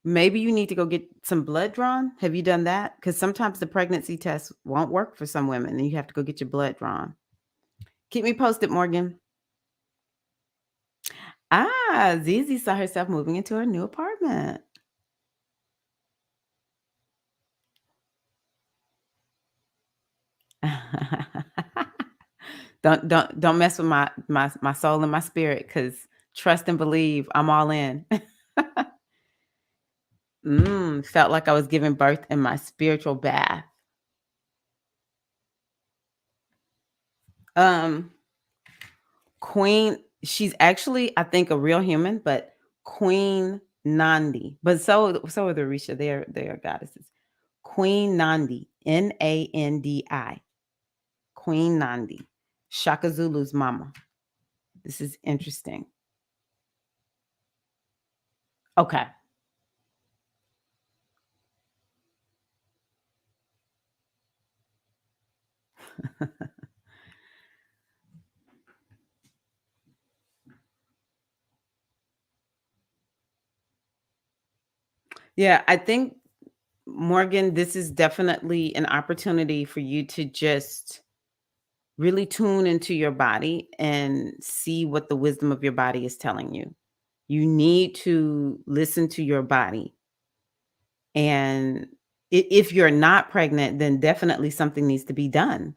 Maybe you need to go get some blood drawn. Have you done that? Because sometimes the pregnancy test won't work for some women, and you have to go get your blood drawn. Keep me posted, Morgan. Ah, Zizi saw herself moving into her new apartment. Don't mess with my soul and my spirit, because trust and believe I'm all in. Felt like I was giving birth in my spiritual bath. Um, Queen, she's actually, I think, a real human, but Queen Nandi. But so are the Risha. They are goddesses. Queen Nandi, Nandi, Queen Nandi, Shaka Zulu's mama. This is interesting. Okay. Yeah, I think, Morgan, this is definitely an opportunity for you to just really tune into your body and see what the wisdom of your body is telling you. You need to listen to your body. And if you're not pregnant, then definitely something needs to be done.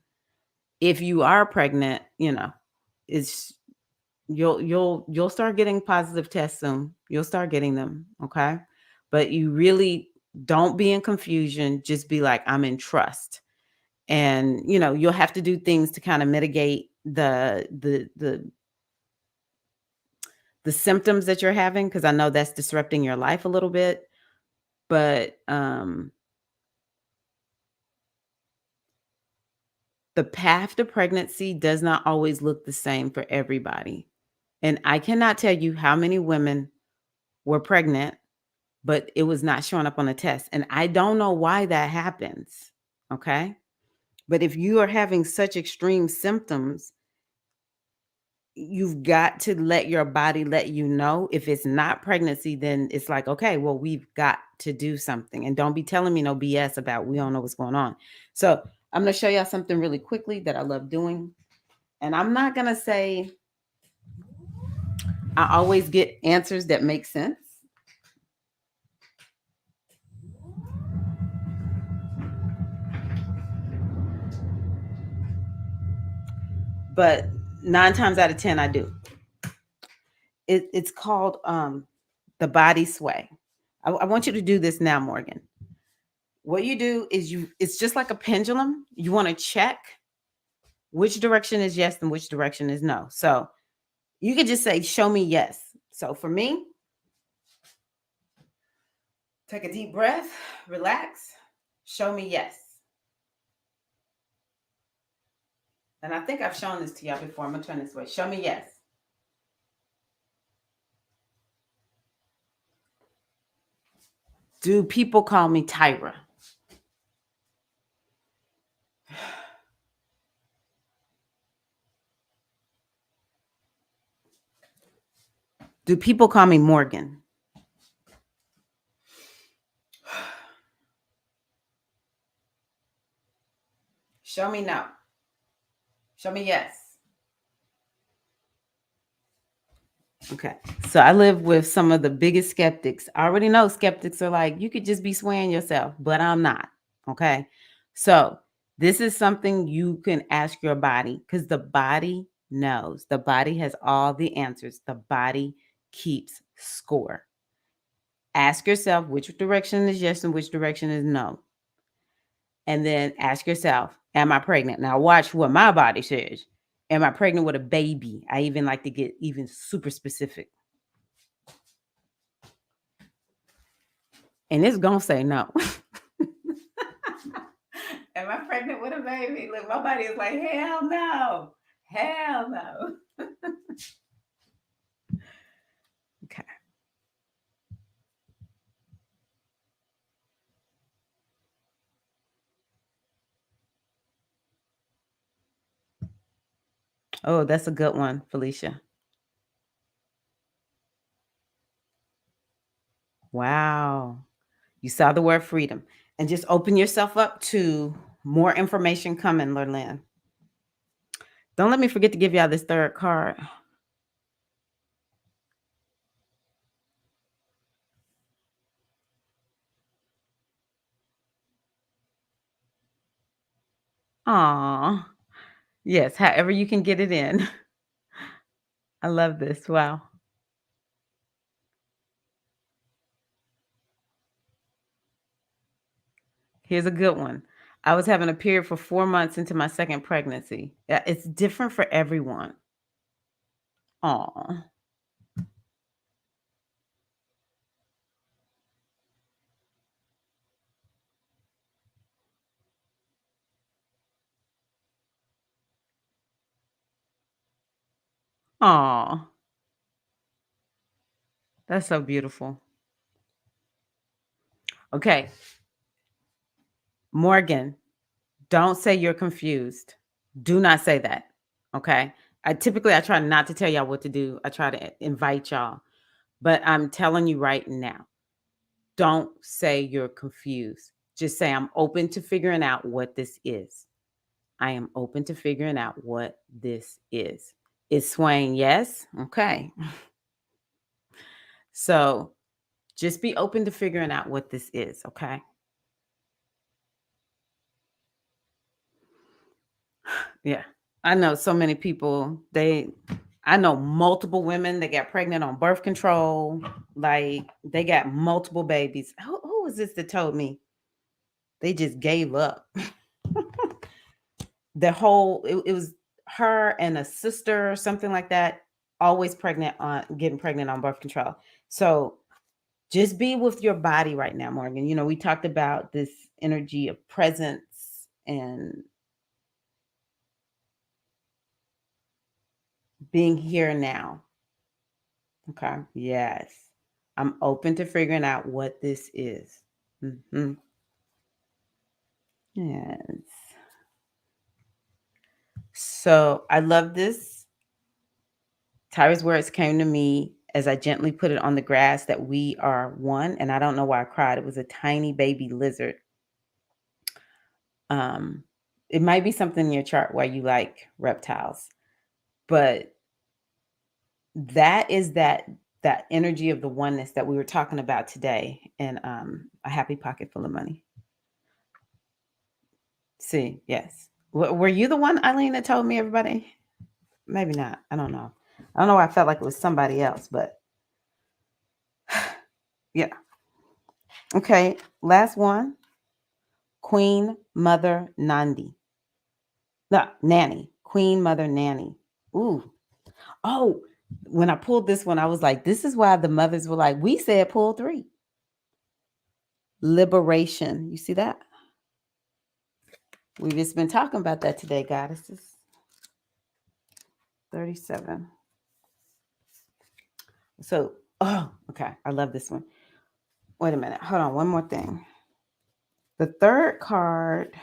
If you are pregnant, it's you'll start getting positive tests soon. You'll start getting them, okay? But you really don't be in confusion, just be like, I'm in trust. And you'll have to do things to kind of mitigate the symptoms that you're having, because I know that's disrupting your life a little bit. But the path to pregnancy does not always look the same for everybody. And I cannot tell you how many women were pregnant, but it was not showing up on the test. And I don't know why that happens. Okay. But if you are having such extreme symptoms, you've got to let your body let you know. If it's not pregnancy, then it's like, okay, well, we've got to do something. And don't be telling me no BS about we don't know what's going on. So I'm going to show y'all something really quickly that I love doing. And I'm not going to say I always get answers that make sense. But 9 times out of 10, I do. It's called the body sway. I want you to do this now, Morgan. What you do is it's just like a pendulum. You want to check which direction is yes and which direction is no. So you could just say, show me yes. So for me, take a deep breath, relax, show me yes. And I think I've shown this to y'all before. I'm going to turn this way. Show me yes. Do people call me Tirra? Do people call me Morgan? Show me no. Show me yes. Okay. So I live with some of the biggest skeptics. I already know skeptics are like, you could just be swaying yourself, but I'm not. Okay. So this is something you can ask your body, because the body knows. The body has all the answers. The body keeps score. Ask yourself which direction is yes and which direction is no. And then ask yourself, am I pregnant? Now watch what my body says. Am I pregnant with a baby? I even like to get even super specific. And it's gonna say no. Am I pregnant with a baby? Look, my body is like, hell no. Hell no. Okay. Oh, that's a good one, Felicia. Wow. You saw the word freedom. And just open yourself up to more information coming, Lurlyn. Don't let me forget to give y'all this third card. Aw. Yes, however you can get it in. I love this. Wow. Here's a good one. I was having a period for 4 months into my second pregnancy. Yeah, it's different for everyone. Aw. Aw. That's so beautiful. Okay. Morgan, don't say you're confused. Do not say that. Okay. I try not to tell y'all what to do. I try to invite y'all, but I'm telling you right now, don't say you're confused. Just say, I'm open to figuring out what this is. I am open to figuring out what this is. It's swaying, yes. Okay. So just be open to figuring out what this is. Okay. Yeah. I know so many people, I know multiple women that got pregnant on birth control. Like they got multiple babies. Who was this that told me they just gave up? It was her and a sister or something like that, always getting pregnant on birth control. So just be with your body right now, Morgan. You know, we talked about this energy of presence and being here now. Okay. Yes. I'm open to figuring out what this is. Mhm. Yes. So I love this. Tyra's words came to me as I gently put it on the grass that we are one. And I don't know why I cried. It was a tiny baby lizard. Um, it might be something in your chart why you like reptiles, but that is that energy of the oneness that we were talking about today. And a happy pocket full of money. See, yes. Were you the one, Eileen, that told me, everybody? Maybe not. I don't know. I don't know why I felt like it was somebody else, but yeah. Okay. Last one. Queen Mother Nandi. No, Nanny. Queen Mother Nanny. Ooh. Oh, when I pulled this one, I was like, this is why the mothers were like, we said pull 3. Liberation. You see that? We've just been talking about that today, goddesses. 37. So, oh, okay. I love this one. Wait a minute. Hold on. One more thing. The third card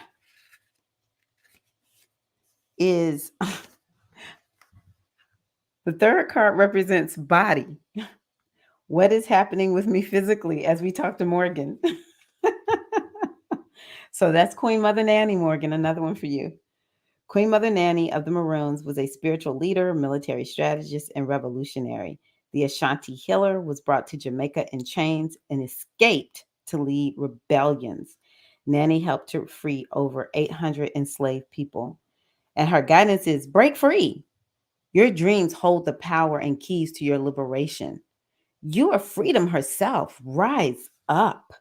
is the third card represents body. What is happening with me physically as we talk to Morgan? So that's Queen Mother Nanny, Morgan. Another one for you. Queen Mother Nanny of the Maroons was a spiritual leader, military strategist, and revolutionary. The Ashanti healer was brought to Jamaica in chains and escaped to lead rebellions. Nanny helped to free over 800 enslaved people. And her guidance is break free. Your dreams hold the power and keys to your liberation. You are freedom herself. Rise up.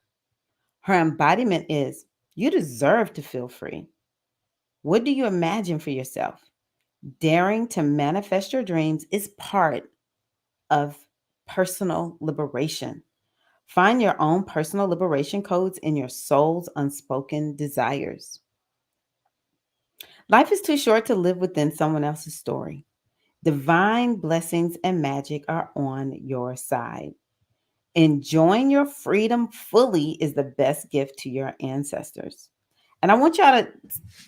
Her embodiment is you deserve to feel free. What do you imagine for yourself? Daring to manifest your dreams is part of personal liberation. Find your own personal liberation codes in your soul's unspoken desires. Life is too short to live within someone else's story. Divine blessings and magic are on your side. Enjoying your freedom fully is the best gift to your ancestors. And I want y'all to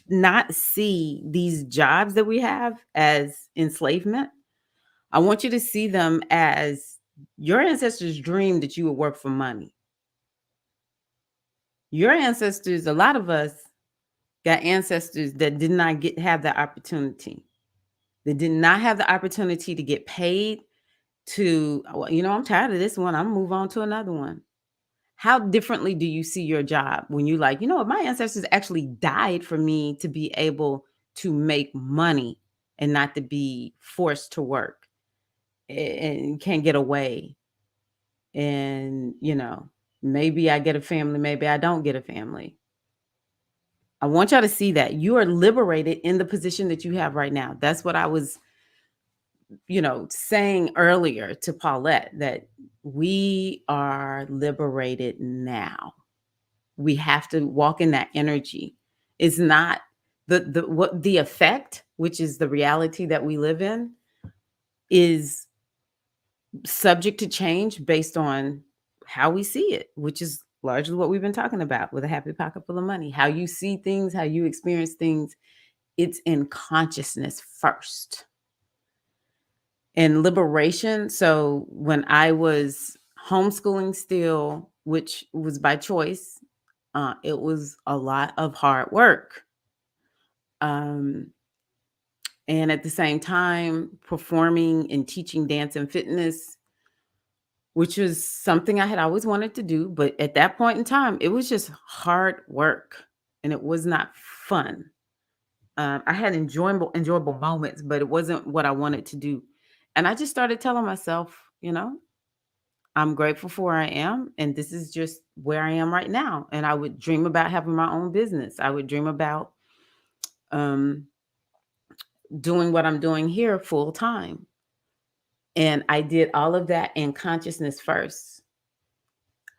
not see these jobs that we have as enslavement. I want you to see them as Your ancestors dreamed that you would work for money. Your ancestors, a lot of us got ancestors that did not have that opportunity. They did not have the opportunity to get paid to, "Well, I'm tired of this one. I'm gonna move on to another one." How differently do you see your job when you like, what, my ancestors actually died for me to be able to make money and not to be forced to work and can't get away. And, maybe I get a family, maybe I don't get a family. I want y'all to see that you are liberated in the position that you have right now. That's what I was, saying earlier to Paulette, that we are liberated now. We have to walk in that energy. It's not the effect, which is the reality that we live in, is subject to change based on how we see it, which is largely what we've been talking about with a happy pocket full of money. How you see things, how you experience things, it's in consciousness first. And liberation. So when I was homeschooling still, which was by choice, it was a lot of hard work. Um, and at the same time, performing and teaching dance and fitness, which was something I had always wanted to do. But at that point in time, it was just hard work and it was not fun. I had enjoyable moments, but it wasn't what I wanted to do. And I just started telling myself, I'm grateful for where I am, and this is just where I am right now. And I would dream about having my own business. I would dream about um, doing what I'm doing here full time. And I did all of that in consciousness first.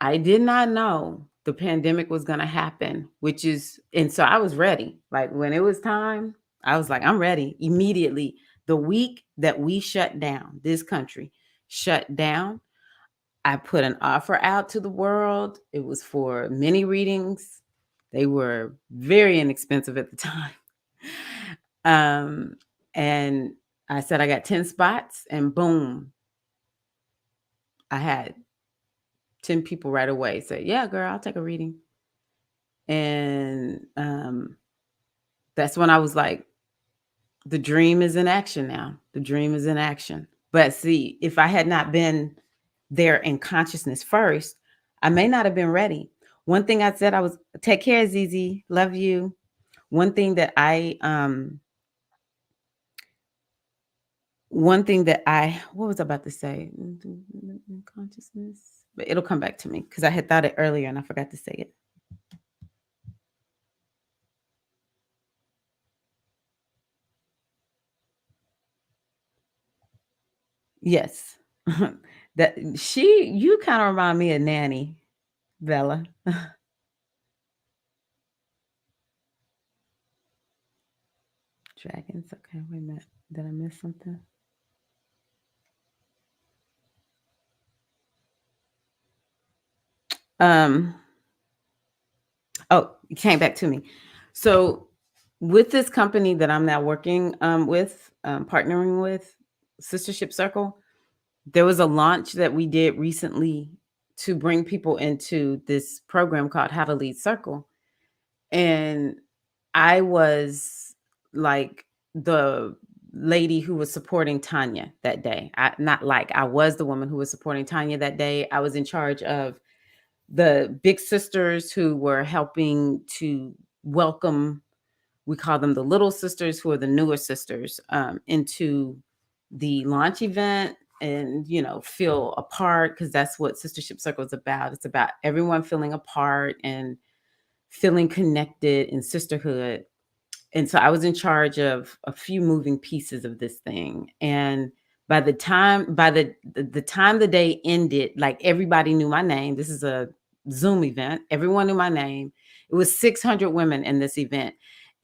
I did not know the pandemic was going to happen, and so I was ready. Like when it was time, I was like, I'm ready immediately. The week that we shut down, this country shut down, I put an offer out to the world. It was for mini readings. They were very inexpensive at the time. Um, and I said I got 10 spots, and boom, I had 10 people right away say, "Yeah, girl, I'll take a reading." And that's when I was like, the dream is in action now. The dream is in action. But see, if I had not been there in consciousness first, I may not have been ready. One thing I said, I was, take care, Zizi. Love you. What was I about to say? Consciousness, but it'll come back to me because I had thought it earlier and I forgot to say it. Yes. You kind of remind me of Nanny, Bella. Dragons. Okay, wait a minute. Did I miss something? Um, oh, it came back to me. So with this company that I'm now working with, partnering with, Sistership Circle, there was a launch that we did recently to bring people into this program called How to Lead Circle. And I was like the lady who was supporting Tanya that day. I was the woman who was supporting Tanya that day. I was in charge of the big sisters who were helping to welcome, we call them the little sisters, who are the newer sisters, into the launch event, and feel a part, because that's what Sistership Circle is about. It's about everyone feeling a part and feeling connected in sisterhood. And so I was in charge of a few moving pieces of this thing. And by the time the day ended, like, everybody knew my name. This is a Zoom event. Everyone knew my name. It was 600 women in this event.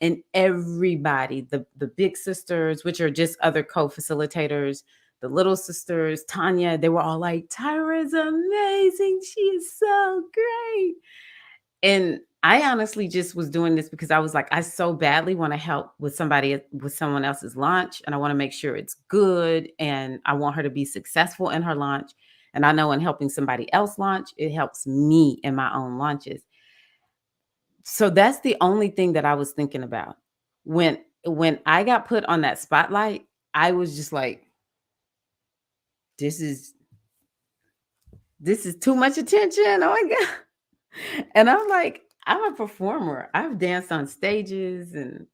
And everybody, the big sisters, which are just other co-facilitators, the little sisters, Tanya, they were all like, "Tyra is amazing. She is so great." And I honestly just was doing this because I was like, I so badly want to help with someone else's launch, and I want to make sure it's good, and I want her to be successful in her launch. And I know in helping somebody else launch, it helps me in my own launches. So that's the only thing that I was thinking about. When I got put on that spotlight, I was just like, this is too much attention. Oh my God. And I'm like, I'm a performer. I've danced on stages and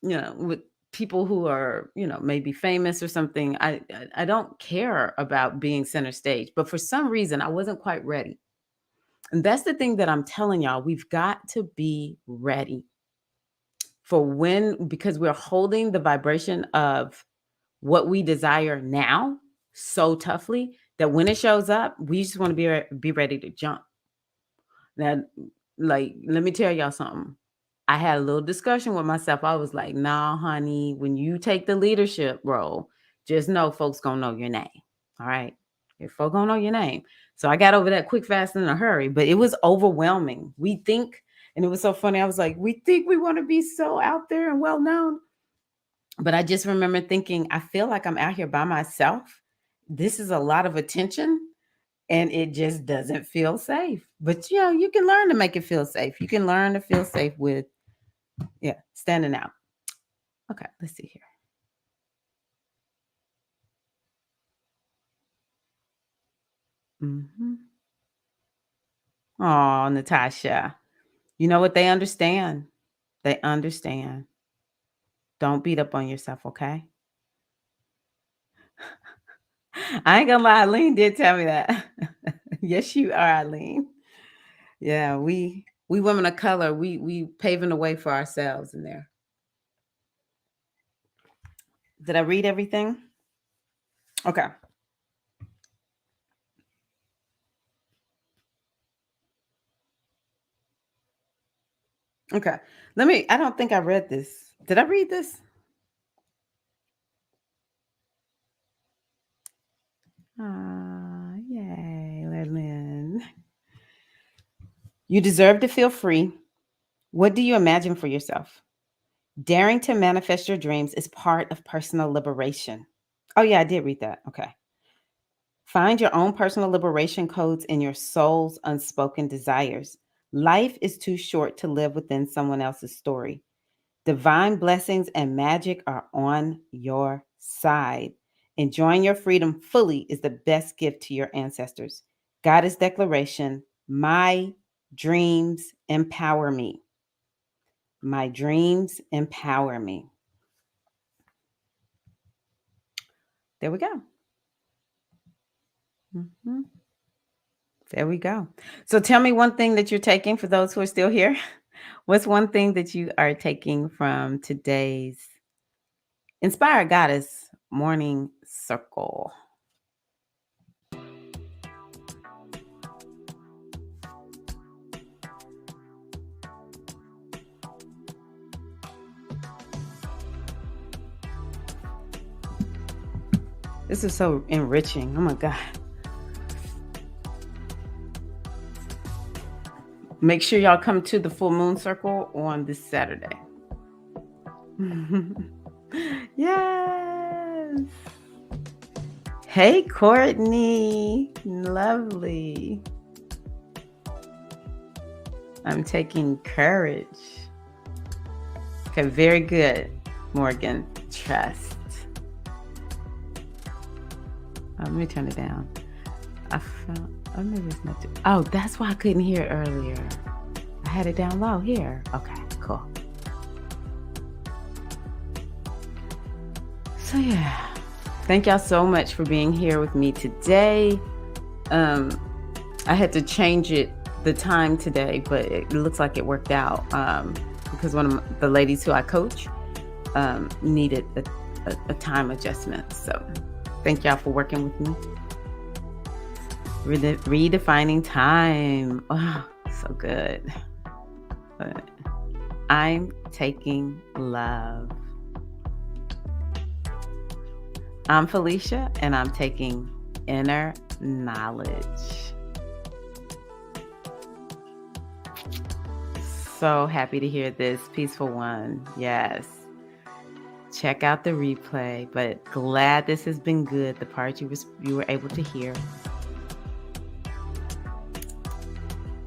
with people who are, maybe famous or something. I don't care about being center stage, but for some reason I wasn't quite ready. And that's the thing that I'm telling y'all. We've got to be ready for because we're holding the vibration of what we desire now so toughly that when it shows up, we just want to be ready to jump. Now, like, let me tell y'all something. I had a little discussion with myself. I was like, nah, honey, when you take the leadership role, just know folks gonna know your name. All right. If folks gonna know your name. So I got over that quick, fast, in a hurry, but it was overwhelming. We think, and it was so funny. I was like, we think we want to be so out there and well known. But I just remember thinking, I feel like I'm out here by myself. This is a lot of attention and it just doesn't feel safe. But you can learn to make it feel safe. You can learn to feel safe with standing out. Okay, let's see here. Oh, Natasha. You know what? They understand. They understand. Don't beat up on yourself, okay? I ain't gonna lie, Eileen did tell me that. Yes, you are, Eileen. Yeah, we women of color, we paving the way for ourselves in there. Did I read everything? Okay. Okay. I don't think I read this. Did I read this? Yay, Lynn. You deserve to feel free. What do you imagine for yourself? Daring to manifest your dreams is part of personal liberation. Oh, yeah, I did read that. Okay. Find your own personal liberation codes in your soul's unspoken desires. Life is too short to live within someone else's story. Divine blessings and magic are on your side. Enjoying your freedom fully is the best gift to your ancestors. Goddess declaration, my dreams empower me. My dreams empower me. There we go. There we go. So tell me one thing that you're taking for those who are still here. What's one thing that you are taking from today's Inspired Goddess Morning Circle? This is so enriching. Oh my God. Make sure y'all come to the full moon circle on this Saturday. Yes. Hey, Courtney. Lovely. I'm taking courage. Okay, very good, Morgan. Trust. Let me turn it down. Maybe it's not too. Oh, that's why I couldn't hear it earlier. I had it down low here. Okay, cool. So yeah, thank y'all so much for being here with me today. I had to change the time today, but it looks like it worked out because one of the ladies who I coach needed a time adjustment. So thank y'all for working with me. Redefining time. Oh, so good. But I'm taking love. I'm Felicia, and I'm taking inner knowledge. So happy to hear this. Peaceful one. Yes. check out the replay. But glad this has been good, the part you were able to hear.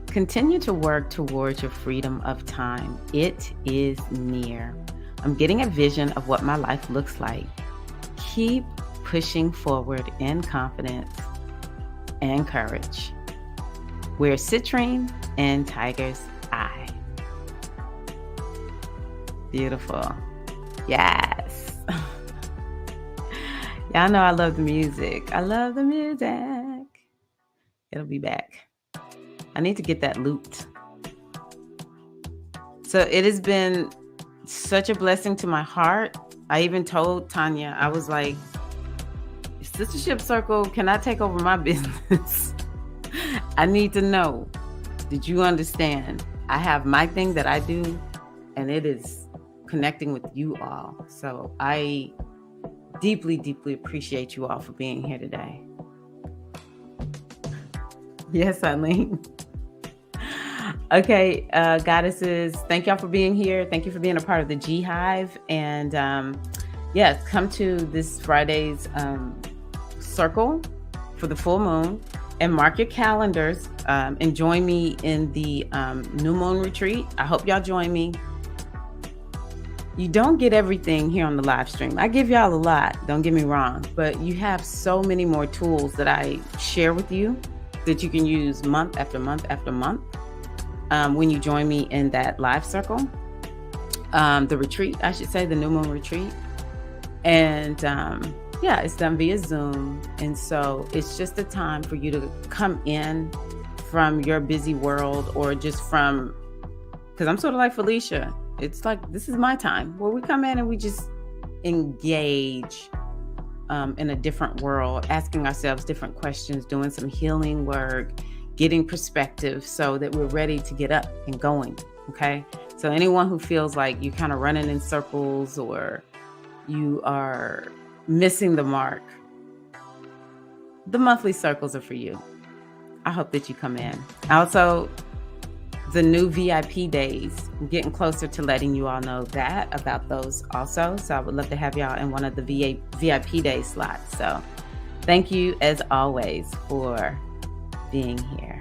Continue to work towards your freedom of time. It is near. I'm getting a vision of what my life looks like. Keep pushing forward in confidence and courage. We're citrine and tiger's eye. Beautiful. Yes. Y'all know I love the music. I love the music. It'll be back. I need to get that looped. So it has been such a blessing to my heart. I even told Tanya, I was like, Sistership Circle cannot take over my business. I need to know. Did you understand? I have my thing that I do, and it is connecting with you all. So I deeply, deeply appreciate you all for being here today. Yes, Eileen. Okay, goddesses, thank y'all for being here. Thank you for being a part of the G Hive. And yes, come to this Friday's circle for the full moon and mark your calendars and join me in the new moon retreat. I hope y'all join me. You don't get everything here on the live stream. I give y'all a lot, don't get me wrong, but you have so many more tools that I share with you that you can use month after month after month when you join me in that live circle. The retreat, I should say, the new moon retreat. And yeah, it's done via Zoom. And so it's just a time for you to come in from your busy world, or just from, because I'm sort of like Felicia. It's like, this is my time where we come in and we just engage in a different world, asking ourselves different questions, doing some healing work, getting perspective so that we're ready to get up and going. Okay. So anyone who feels like you're kind of running in circles or you are missing the mark, the monthly circles are for you. I hope that you come in. Also, the new VIP days, I'm getting closer to letting you all know that about those also. So I would love to have y'all in one of the VIP day slots. So thank you as always for being here.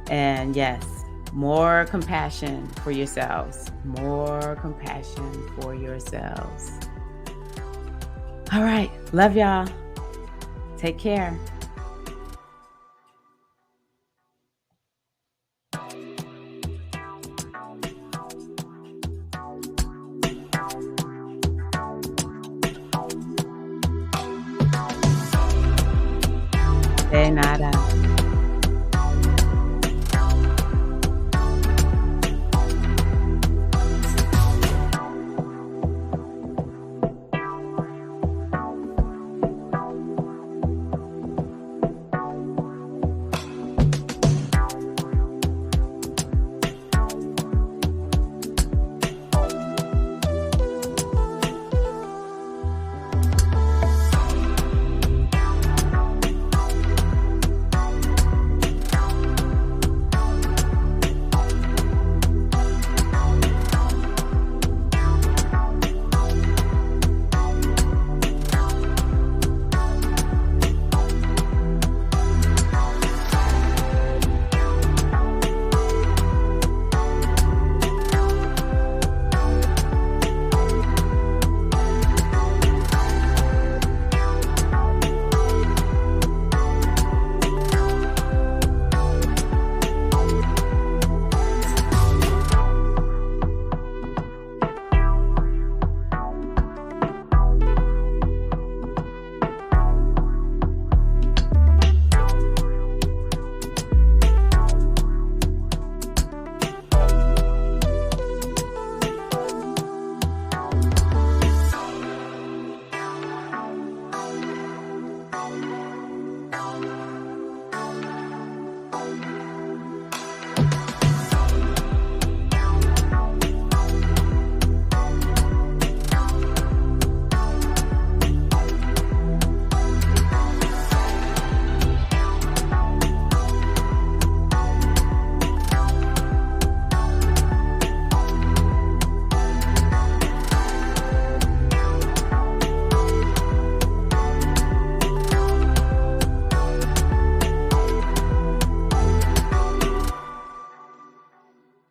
And yes, more compassion for yourselves. More compassion for yourselves. All right. Love y'all. Take care. De nada.